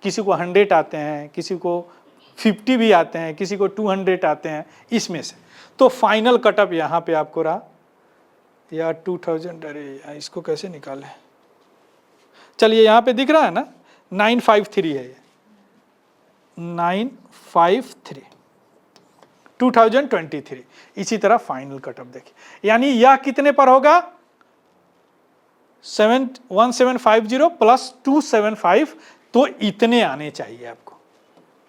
किसी को 100 आते हैं, किसी को 50 भी आते हैं, किसी को 200 आते हैं, इसमें से तो फाइनल कटअप यहाँ पे आपको रहा या 2000, अरे इसको कैसे निकाले, चलिए यहाँ पे दिख रहा है ना 953 है, 953 2023। इसी तरह फाइनल कटअप देखिए, यानी यह कितने पर होगा 1750 प्लस 275, तो इतने आने चाहिए आपको,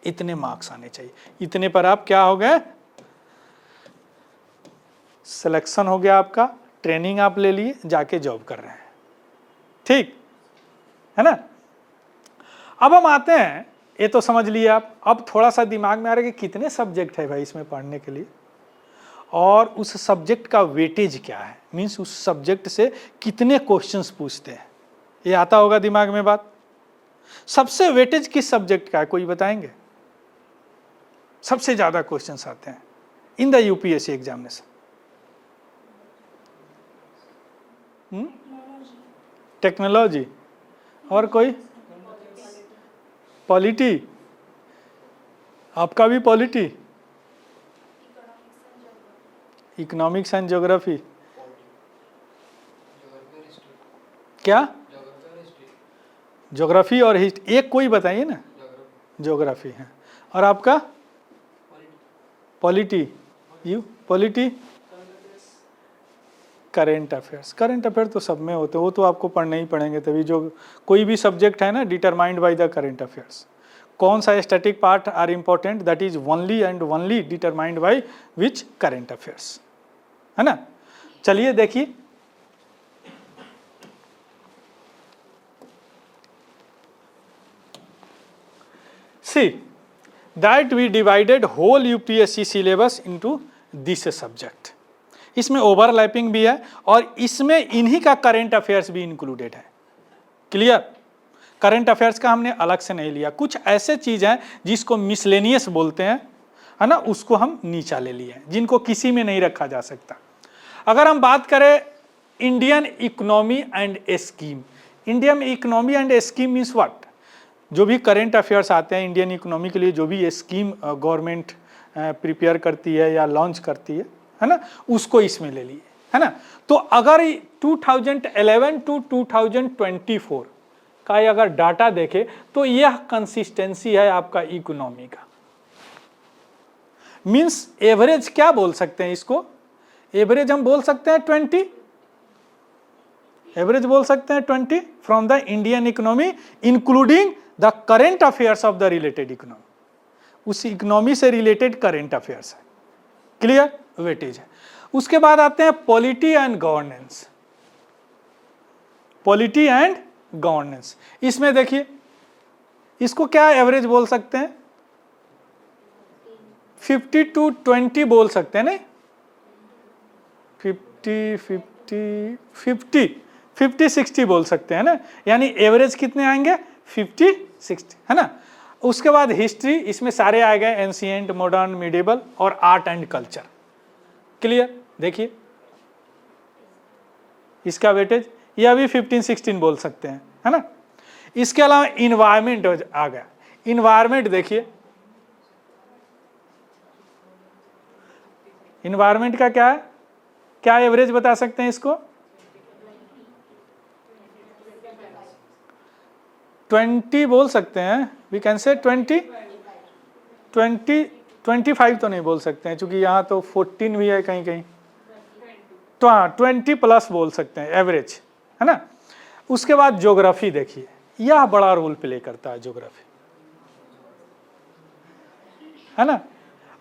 इतने मार्क्स आने चाहिए। इतने पर आप क्या हो गए, सिलेक्शन हो गया आपका, ट्रेनिंग आप ले लिए, जाके जॉब कर रहे हैं, ठीक है ना। अब हम आते हैं, ये तो समझ लिए आप, अब थोड़ा सा दिमाग में आ रहा है कि कितने सब्जेक्ट है भाई इसमें पढ़ने के लिए, और उस सब्जेक्ट का वेटेज क्या है, मीन्स उस सब्जेक्ट से कितने क्वेश्चंस पूछते हैं, ये आता होगा दिमाग में बात। सबसे वेटेज किस सब्जेक्ट का है, कोई बताएंगे? सबसे ज्यादा क्वेश्चंस आते हैं इन द यूपीएससी एग्जामिनेशन। टेक्नोलॉजी, और कोई? पॉलिटी, आपका भी पॉलिटी, इकोनॉमिक्स एंड ज्योग्राफी, क्या ज्योग्राफी और हिस्ट्री, एक कोई बताइए ना, ज्योग्राफी है। और आपका polity, you polity, current affairs. Current affair तो सब में होते हैं, वो तो आपको पढ़ने ही पड़ेंगे तभी, जो कोई भी सब्जेक्ट है ना determined by the current affairs. कौन सा static part are important, that is only and only determined by which current affairs, है ना। चलिए देखिए, see that we divided whole UPSC syllabus into this subject। इसमें ओवरलैपिंग भी है और इसमें इन्हीं का करंट अफेयर्स भी इंक्लूडेड है। क्लियर, करंट अफेयर्स का हमने अलग से नहीं लिया, कुछ ऐसे चीज हैं जिसको मिसलेनियस बोलते हैं, है ना, उसको हम नीचा ले लिए, जिनको किसी में नहीं रखा जा सकता। अगर हम बात करें Indian economy and scheme, Indian economy and scheme means what, जो भी करंट अफेयर्स आते हैं इंडियन इकोनॉमी के लिए, जो भी स्कीम गवर्नमेंट प्रिपेयर करती है या लॉन्च करती है ना, उसको इसमें ले लिए, है ना। तो अगर 2011 टू 2024 का अगर डाटा देखे तो यह कंसिस्टेंसी है आपका इकोनॉमी का, मींस एवरेज क्या बोल सकते हैं इसको, एवरेज हम बोल सकते हैं 20, एवरेज बोल सकते हैं 20 from the Indian economy including the current affairs of the related economy, उस इकोनॉमी से रिलेटेड करेंट अफेयर्स है। क्लियर, वेटेज है। उसके बाद आते हैं polity and governance, polity and governance. इसमें देखिए इसको क्या एवरेज बोल सकते हैं, 50 to 20 बोल सकते हैं, नहीं 50 60 बोल सकते हैं ना, यानी एवरेज कितने आएंगे 50 60, है ना। उसके बाद हिस्ट्री, इसमें सारे आ गए, एंशिएंट, मॉडर्न, मिडिवल और आर्ट एंड कल्चर। क्लियर, देखिए इसका वेटेज यह भी 15-16 बोल सकते हैं, है ना। इसके अलावा इन्वायरमेंट आ गया, इन्वायरमेंट देखिए, इन्वायरमेंट का क्या है, क्या एवरेज बता सकते हैं इसको, 20 बोल सकते हैं, वी कैन से 20 25 तो नहीं बोल सकते हैं क्योंकि यहाँ तो 14 भी है कहीं कहीं, तो हाँ 20 प्लस बोल सकते हैं एवरेज, है ना। उसके बाद ज्योग्राफी देखिए, यह बड़ा रोल प्ले करता है ज्योग्राफी, है ना।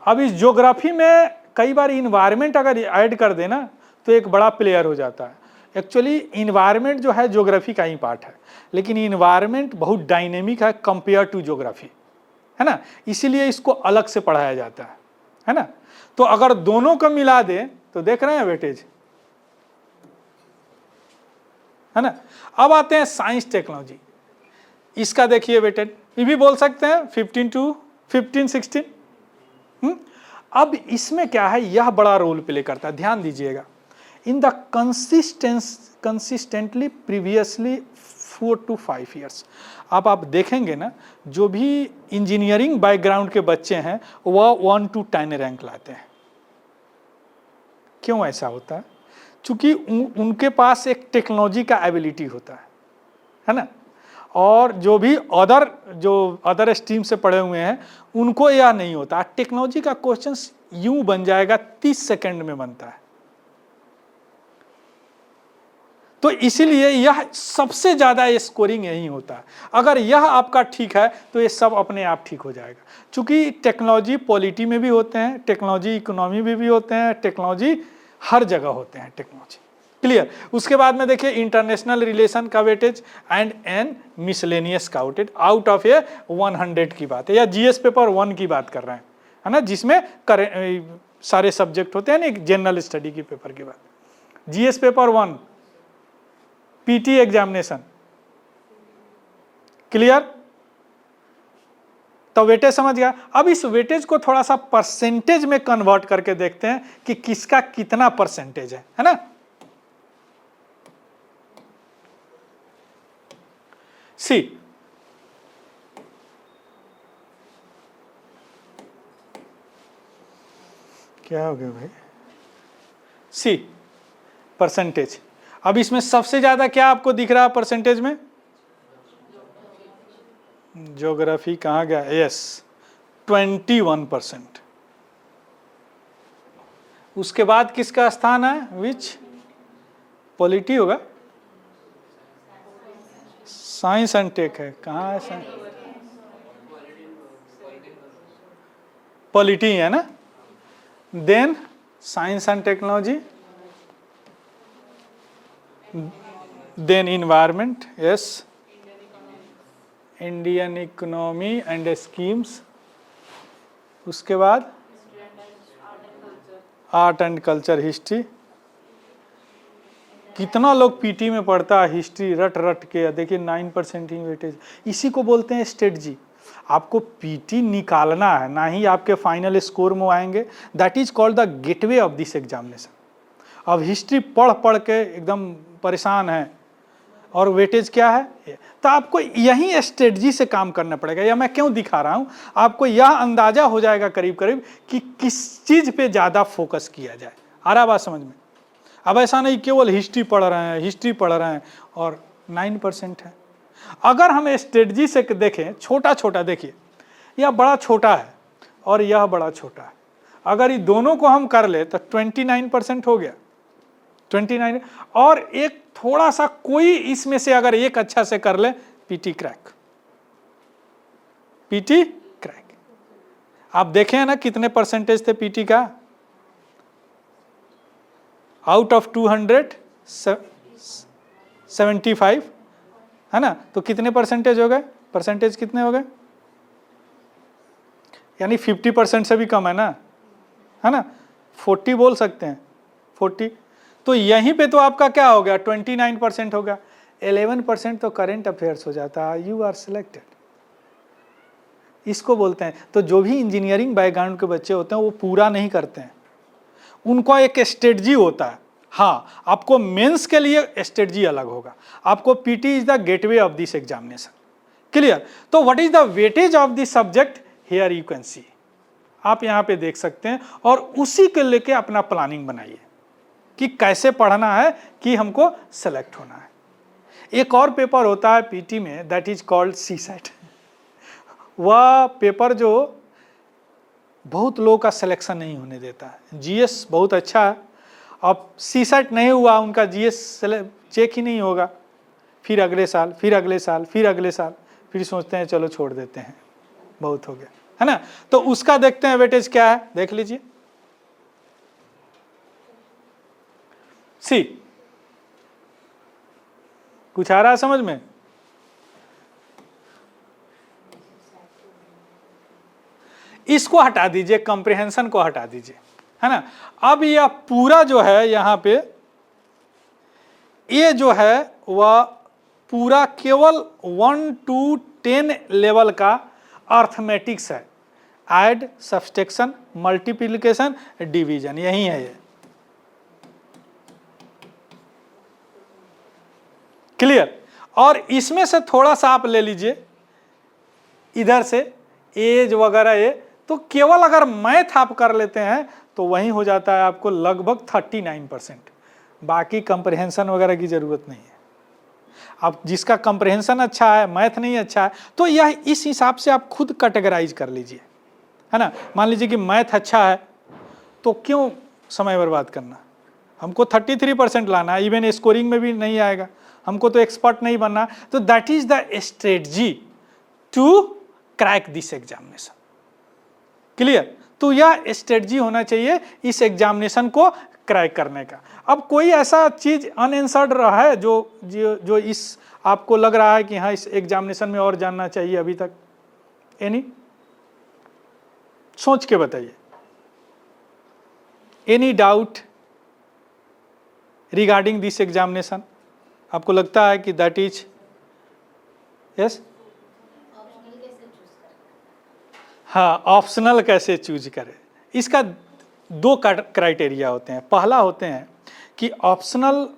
अब इस ज्योग्राफी में कई बार इन्वायरमेंट अगर ऐड कर देना तो एक बड़ा प्लेयर हो जाता है। एक्चुअली इन्वायरमेंट जो है ज्योग्राफी का ही पार्ट है, लेकिन इन्वायरमेंट बहुत डायनेमिक है कंपेयर टू ज्योग्राफी, है ना, इसीलिए इसको अलग से पढ़ाया जाता है ना। तो अगर दोनों को मिला दे तो देख रहे हैं वेटेज, है ना। अब आते हैं साइंस टेक्नोलॉजी, इसका देखिए वेटेज, ये भी बोल सकते हैं 15-16। अब इसमें क्या है, यह बड़ा रोल प्ले करता है, ध्यान दीजिएगा। In the consistently previously 4 to 5 years, अब आप देखेंगे ना, जो भी इंजीनियरिंग बैकग्राउंड के बच्चे हैं वह 1 to 10 रैंक लाते हैं। क्यों ऐसा होता है? चूंकि उनके पास एक टेक्नोलॉजी का एबिलिटी होता है ना। और जो भी अदर स्ट्रीम से पढ़े हुए हैं उनको यह नहीं होता। टेक्नोलॉजी का क्वेश्चन यूं बन जाएगा, 30 सेकंड में बनता है। तो इसीलिए यह सबसे ज्यादा स्कोरिंग यही होता है। अगर यह आपका ठीक है तो ये सब अपने आप ठीक हो जाएगा। चूंकि टेक्नोलॉजी पॉलिटी में भी होते हैं, टेक्नोलॉजी इकोनॉमी में भी होते हैं, टेक्नोलॉजी हर जगह होते हैं टेक्नोलॉजी। क्लियर। उसके बाद में देखिए इंटरनेशनल रिलेशन का वेटेज एंड एन मिसलेनियस का वेटेज आउट ऑफ ए 100 की बात है, या जीएस पेपर 1 की बात कर रहे हैं, है ना, जिसमें सारे सब्जेक्ट होते हैं ना, एक जनरल स्टडी की पेपर की बात। GS paper 1 PT examination. Clear. तो वेटेज समझ गया। अब इस वेटेज को थोड़ा सा परसेंटेज में कन्वर्ट करके देखते हैं कि किसका कितना परसेंटेज है ना। सी, क्या हो गया भाई, सी परसेंटेज। अब इसमें सबसे ज्यादा क्या आपको दिख रहा है परसेंटेज में? ज्योग्राफी कहाँ गया? यस, 21%। उसके बाद किसका स्थान है? विच? पॉलिटी होगा, साइंस एंड टेक है। कहाँ है साइंस? पॉलिटी है ना। Then science and technology, then environment, yes, Indian economy and schemes. उसके बाद आर्ट एंड कल्चर, हिस्ट्री। कितना लोग पीटी में पढ़ता है हिस्ट्री रट रट के, देखिए 9% ही वेटेज। इसी को बोलते हैं स्ट्रेटजी। आपको पीटी निकालना है, ना ही आपके फाइनल स्कोर में आएंगे। That is called the gateway of this examination. अब हिस्ट्री पढ़ पढ़ के एकदम परेशान है और वेटेज क्या है, तो आपको यही स्ट्रेटजी से काम करना पड़ेगा। या मैं क्यों दिखा रहा हूं, आपको यह अंदाजा हो जाएगा करीब करीब कि किस चीज पे ज्यादा फोकस किया जाए। आ रहा बात समझ में? अब ऐसा नहीं केवल हिस्ट्री पढ़ रहे हैं और 9% है। अगर हम स्ट्रेटजी से देखें, छोटा छोटा देखिए, यह बड़ा छोटा है और यह बड़ा छोटा है। अगर ये दोनों को हम कर ले तो 29% हो गया, 29। और एक थोड़ा सा कोई इसमें से अगर एक अच्छा से कर ले, पीटी क्रैक, पीटी क्रैक। आप देखें ना कितने परसेंटेज थे पीटी का? आउट ऑफ 275, है ना। तो कितने परसेंटेज हो गए? परसेंटेज कितने हो गए? यानी 50% से भी कम है ना, है ना। 40 बोल सकते हैं, 40। तो यहीं पे तो आपका क्या हो गया? 29% हो गया। 11% तो करंट अफेयर्स हो जाता है। यू आर सिलेक्टेड, इसको बोलते हैं। तो जो भी इंजीनियरिंग बैकग्राउंड के बच्चे होते हैं वो पूरा नहीं करते हैं, उनका एक स्ट्रेटजी होता है। हाँ, आपको मेंस के लिए स्ट्रेटजी अलग होगा। आपको PT is the gateway of this examination. Clear. तो what is the weightage of this subject? Here you can see, आप यहाँ पे देख सकते हैं। और उसी के लेके अपना प्लानिंग बनाइए कि कैसे पढ़ना है कि हमको सेलेक्ट होना है। एक और पेपर होता है पीटी में, that is called CSAT. वह पेपर जो बहुत लोगों का सिलेक्शन नहीं होने देता है। जीएस बहुत अच्छा है, अब सीसेट नहीं हुआ उनका, जीएस चेक ही नहीं होगा, फिर अगले साल, फिर अगले साल, फिर अगले साल, फिर सोचते हैं चलो छोड़ देते हैं, बहुत हो गया, है ना। तो उसका देखते हैं वेटेज क्या है, देख लीजिए। सी, कुछ आ रहा है समझ में? इसको हटा दीजिए, कंप्रिहेंशन को हटा दीजिए, है ना। अब यह पूरा जो है यहाँ पे, ये जो है वह पूरा केवल 1 to 10 लेवल का अर्थमेटिक्स है। ऐड, सब्सट्रैक्शन, मल्टीप्लिकेशन, डिवीजन, यही है ये। क्लियर? और इसमें से थोड़ा सा आप ले लीजिए इधर से, एज वगैरह, ये तो केवल अगर मैथ आप कर लेते हैं तो वही हो जाता है आपको लगभग 39%। बाकी कंप्रहेंशन वगैरह की जरूरत नहीं है। अब जिसका कंप्रहेंशन अच्छा है, मैथ नहीं अच्छा है, तो यह इस हिसाब से आप खुद कैटेगराइज कर लीजिए, है ना। मान लीजिए कि मैथ अच्छा है तो क्यों समय बर्बाद करना, हमको 33% लाना है, इवन स्कोरिंग में भी नहीं आएगा, हमको तो एक्सपर्ट नहीं बनना। तो that is the strategy to crack this examination. Clear? तो यह स्ट्रेटजी होना चाहिए इस एग्जामिनेशन को क्रैक करने का। अब कोई ऐसा चीज अनआंसर्ड रहा है जो इस आपको लग रहा है कि हाँ इस एग्जामिनेशन में और जानना चाहिए अभी तक? एनी? सोच के बताइए। Any doubt regarding this examination? आपको लगता है कि दैट इज यस? हाँ, ऑप्शनल कैसे चूज करें, इसका 2 क्राइटेरिया होते हैं। पहला होते हैं कि ऑप्शनल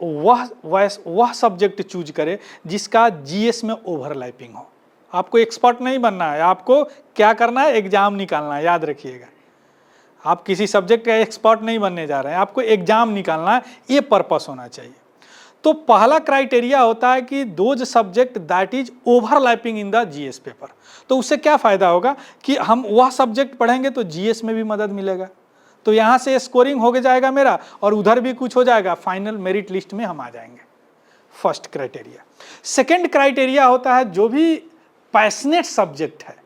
वह सब्जेक्ट चूज करे जिसका जीएस में ओवरलैपिंग हो। आपको एक्सपर्ट नहीं बनना है, आपको क्या करना है, एग्जाम निकालना है, याद रखिएगा। आप किसी सब्जेक्ट का एक्सपर्ट नहीं बनने जा रहे हैं, आपको एग्जाम निकालना है, ये पर्पस होना चाहिए। तो पहला क्राइटेरिया होता है कि those subject that is overlapping in the GS paper. तो उससे क्या फायदा होगा कि हम वह सब्जेक्ट पढ़ेंगे तो जीएस में भी मदद मिलेगा, तो यहाँ से स्कोरिंग हो जाएगा मेरा और उधर भी कुछ हो जाएगा, फाइनल मेरिट लिस्ट में हम आ जाएंगे। First criteria. सेकेंड क्राइटेरिया होता है जो भी पैशनेट सब्जेक्ट है,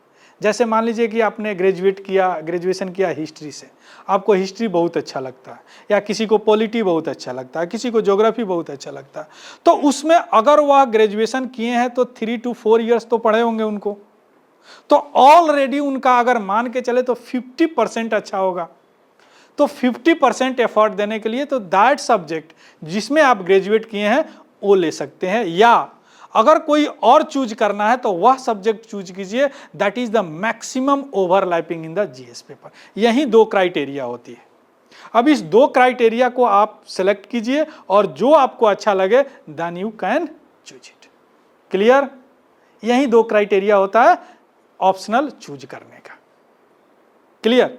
जैसे मान लीजिए कि आपने ग्रेजुएशन किया हिस्ट्री से, आपको हिस्ट्री बहुत अच्छा लगता है, या किसी को पॉलिटी बहुत अच्छा लगता है, किसी को ज्योग्राफी बहुत अच्छा लगता है, तो उसमें अगर वह ग्रेजुएशन किए हैं तो 3 to 4 ईयर्स तो पढ़े होंगे उनको, तो ऑलरेडी उनका अगर मान के चले तो 50% अच्छा होगा। तो 50% एफर्ट देने के लिए तो दैट सब्जेक्ट जिसमें आप ग्रेजुएट किए हैं वो ले सकते हैं, या अगर कोई और चूज करना है तो वह सब्जेक्ट चूज कीजिए that is the maximum overlapping in the GS paper. यही 2 क्राइटेरिया होती है। अब इस 2 क्राइटेरिया को आप सेलेक्ट कीजिए और जो आपको अच्छा लगे then you can choose it. Clear? यही 2 क्राइटेरिया होता है ऑप्शनल चूज करने का। क्लियर?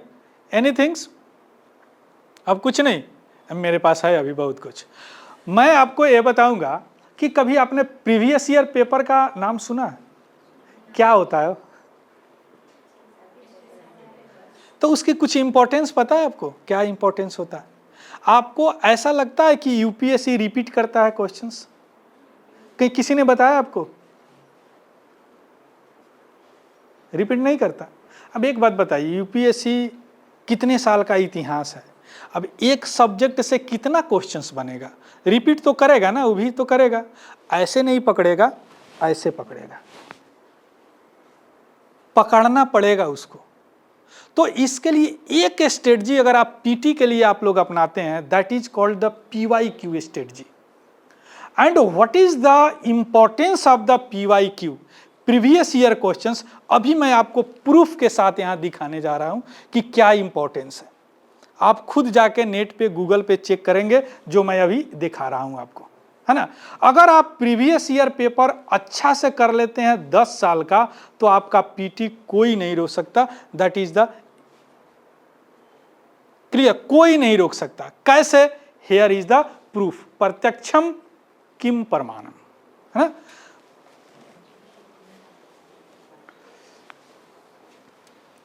एनीथिंग्स? अब कुछ नहीं, अब मेरे पास है अभी बहुत कुछ। मैं आपको ये बताऊंगा कि कभी आपने प्रीवियस ईयर पेपर का नाम सुना है? क्या होता है? तो उसकी कुछ इंपॉर्टेंस पता है आपको? क्या इंपॉर्टेंस होता है? आपको ऐसा लगता है कि यूपीएससी रिपीट करता है क्वेश्चंस? कहीं किसी ने बताया आपको? रिपीट नहीं करता। अब एक बात बताइए, यूपीएससी कितने साल का इतिहास है? अब एक सब्जेक्ट से कितना क्वेश्चंस बनेगा? रिपीट तो करेगा ना, वो भी तो करेगा। ऐसे नहीं पकड़ेगा, ऐसे पकड़ेगा, पकड़ना पड़ेगा उसको। तो इसके लिए एक स्ट्रेटजी अगर आप पीटी के लिए आप लोग अपनाते हैं, that is called the PYQ strategy. And what is the importance of the PYQ, previous year questions? अभी मैं आपको प्रूफ के साथ यहां दिखाने जा रहा हूं कि क्या इंपॉर्टेंस है। आप खुद जाके नेट पे गूगल पे चेक करेंगे जो मैं अभी दिखा रहा हूं आपको, है ना। अगर आप प्रीवियस ईयर पेपर अच्छा से कर लेते हैं 10 साल का, तो आपका पीटी कोई नहीं रोक सकता। दैट इज द क्लियर, कोई नहीं रोक सकता। कैसे? हियर इज द प्रूफ, प्रत्यक्षम किम प्रमाणम, है ना।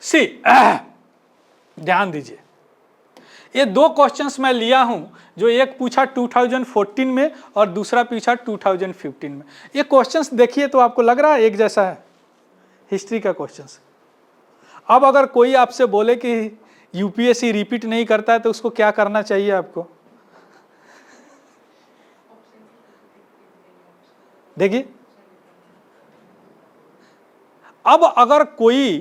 सी ध्यान दीजिए, ये दो क्वेश्चंस मैं लिया हूं, जो एक पूछा 2014 में और दूसरा पूछा 2015 में। ये क्वेश्चंस देखिए तो आपको लग रहा है एक जैसा है, हिस्ट्री का क्वेश्चंस। अब अगर कोई आपसे बोले कि यूपीएससी रिपीट नहीं करता है तो उसको क्या करना चाहिए आपको? देखिए, अब अगर कोई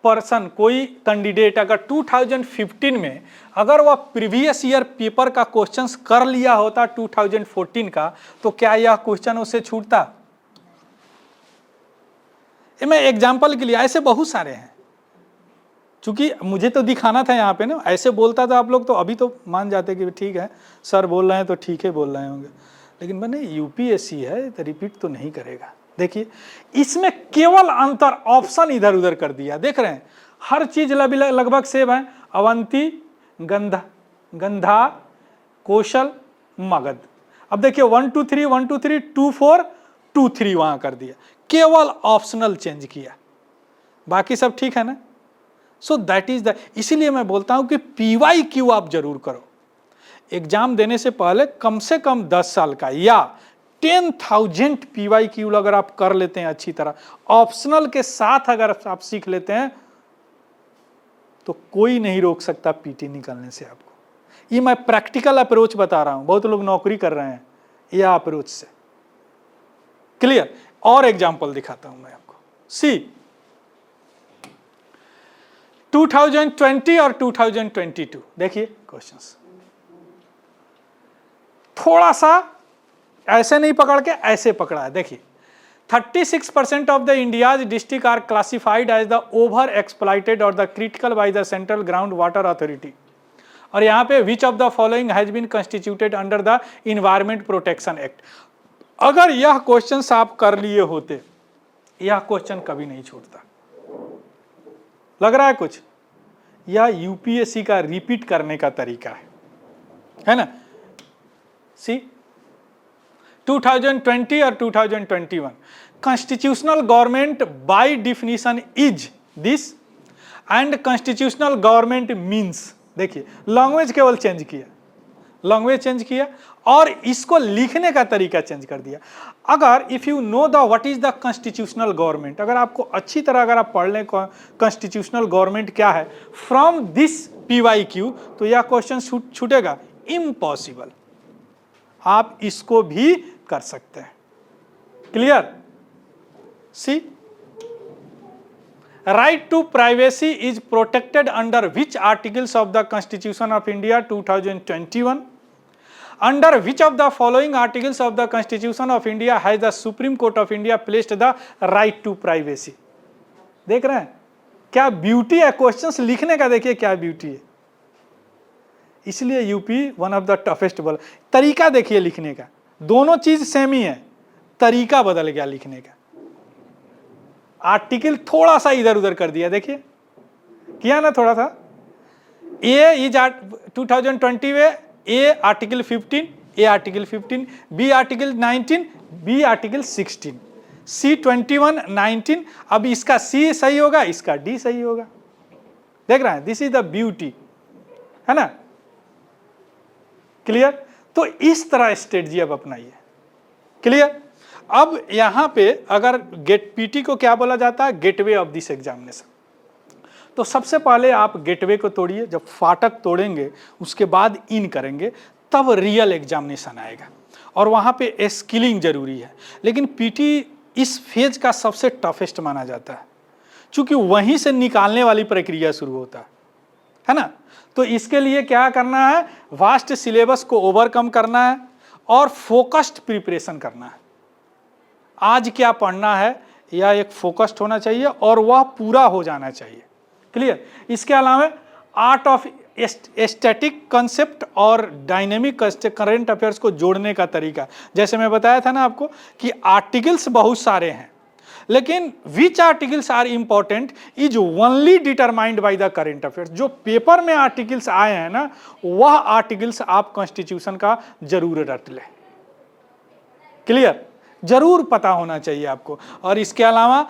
पर्सन, कोई कैंडिडेट अगर 2015 में अगर वह प्रीवियस ईयर पेपर का क्वेश्चंस कर लिया होता 2014 का, तो क्या यह क्वेश्चन उससे छूटता? ये मैं एग्जांपल के लिए, ऐसे बहुत सारे हैं, क्योंकि मुझे तो दिखाना था यहाँ पे ना, ऐसे बोलता था आप लोग तो अभी तो मान जाते कि ठीक है सर बोल रहे हैं तो ठीक है बोल रहे होंगे, लेकिन मैंने यूपीएससी है तो रिपीट तो नहीं करेगा। देखिए, इसमें केवल अंतर ऑप्शन इधर उधर कर दिया, देख रहे हैं, हर चीज लगभग सेम है। अवंती, गंधा, गंधा, कौशल, मगध। अब देखिए 1 2 3 1 2 3 2 4 2 3 वहां कर दिया, केवल ऑप्शनल चेंज किया, बाकी सब ठीक है ना। सो दैट इज द, इसीलिए मैं बोलता हूं कि PYQ आप जरूर करो। एग्जाम देने से पहले कम से कम 10 साल का या 10,000 PYQ अगर आप कर लेते हैं अच्छी तरह, ऑप्शनल के साथ अगर आप सीख लेते हैं, तो कोई नहीं रोक सकता पीटी निकलने से आपको। ये मैं प्रैक्टिकल अप्रोच बता रहा हूं, बहुत लोग नौकरी कर रहे हैं यह अप्रोच से। क्लियर? और एग्जांपल दिखाता हूं मैं आपको। सी 2020 और 2022 देखिए क्वेश्चंस, थोड़ा सा ऐसे नहीं पकड़ के ऐसे पकड़ा है। देखिए 36% of the India's district are classified as the over exploited or the critical by the Central Groundwater Authority। और यहाँ पे which of the following has been constituted under the Environment Protection Act। अगर यह क्वेश्चन आप कर लिए होते, यह क्वेश्चन कभी नहीं छूटता। लग रहा है कुछ? यह यूपीएससी का रिपीट करने का तरीका है ना। सी 2020 और 2021 constitutional government by definition is this and constitutional government means। देखिए लैंग्वेज केवल चेंज किया, लैंग्वेज चेंज किया और इसको लिखने का तरीका चेंज कर दिया। अगर if you know the what is the constitutional government, अगर आपको अच्छी तरह अगर आप पढ़ लें कॉन्स्टिट्यूशनल गवर्नमेंट क्या है फ्रॉम दिस PYQ, तो यह क्वेश्चन छूटेगा? इम्पॉसिबल। आप इसको भी कर सकते हैं। Clear? See right to privacy is protected under which articles of the constitution of India 2021। Under which of the following articles of the Constitution of India has the Supreme Court of India placed the right to privacy? देख रहे हैं क्या ब्यूटी है क्वेश्चंस लिखने का? देखिए क्या ब्यूटी है। इसलिए UP one of the toughest बल। तरीका देखिए लिखने का, दोनों चीज सेम ही है, तरीका बदल गया लिखने का। आर्टिकल थोड़ा सा इधर उधर कर दिया, देखिए किया ना थोड़ा सा। ए इज 2020 में A article 15, A article 15, B article 19, B article 16, C 21 19। अब इसका सी सही होगा, इसका डी सही होगा। देख रहे हैं, दिस इज द ब्यूटी, है ना। क्लियर? तो इस तरह स्ट्रेटजी अब अपनाइए। क्लियर? अब यहां पे अगर गेट पीटी को क्या बोला जाता है? Gateway of this examination. तो सबसे पहले आप गेटवे को तोड़िए, जब फाटक तोड़ेंगे उसके बाद इन करेंगे, तब रियल एग्जामिनेशन आएगा। और वहाँ पे स्किलिंग जरूरी है, लेकिन पीटी इस फेज का सबसे टफेस्ट माना जाता है, क्योंकि वहीं से निकालने वाली प्रक्रिया शुरू होता है ना। तो इसके लिए क्या करना है? वास्ट सिलेबस को ओवरकम करना है और फोकस्ड प्रिपरेशन करना है। आज क्या पढ़ना है यह एक फोकस्ड होना चाहिए और वह पूरा हो जाना चाहिए। क्लियर? इसके अलावा आर्ट ऑफ एस्थेटिक कंसेप्ट और डायनेमिक करंट अफेयर्स को जोड़ने का तरीका, जैसे मैं बताया था ना आपको कि आर्टिकल्स बहुत सारे हैं, लेकिन which articles are important is only determined by the current affairs. जो पेपर में आर्टिकल्स आए हैं ना, वह आर्टिकल्स आप कॉन्स्टिट्यूशन का जरूर रट लें। क्लियर? जरूर पता होना चाहिए आपको। और इसके अलावा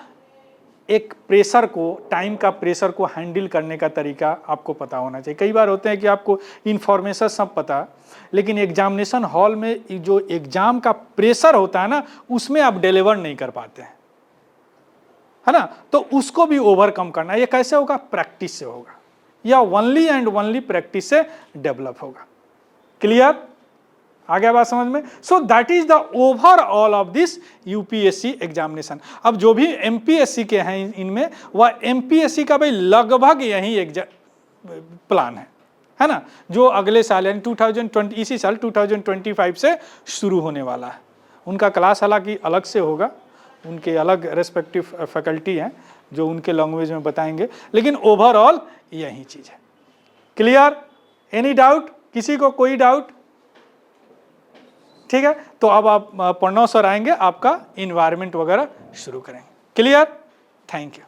एक प्रेशर को, टाइम का प्रेशर को हैंडल करने का तरीका आपको पता होना चाहिए। कई बार होते हैं कि आपको इन्फॉर्मेशन सब पता, लेकिन एग्जामिनेशन हॉल में जो एग्जाम का प्रेशर होता है ना, उसमें आप डिलीवर नहीं कर पाते हैं, है ना। तो उसको भी ओवरकम करना, ये कैसे होगा? प्रैक्टिस से होगा, या ओनली एंड ओनली प्रैक्टिस से डेवलप होगा। क्लियर? आ गया बात समझ में? So that is the overall of this UPSC examination. अब जो भी एमपीएससी के हैं इनमें, वह एमपीएससी का भाई लगभग यही प्लान है ना, जो अगले साल यानी 2020, इसी साल 2025 से शुरू होने वाला है। उनका क्लास हालांकि अलग से होगा, उनके अलग रेस्पेक्टिव फैकल्टी हैं जो उनके लैंग्वेज में बताएंगे, लेकिन ओवरऑल यही चीज़ है। क्लियर? Any doubt? किसी को कोई डाउट? ठीक है, तो अब आप प्रणव सर आएंगे, आपका इन्वायरमेंट वगैरह शुरू करेंगे। क्लियर? Thank you.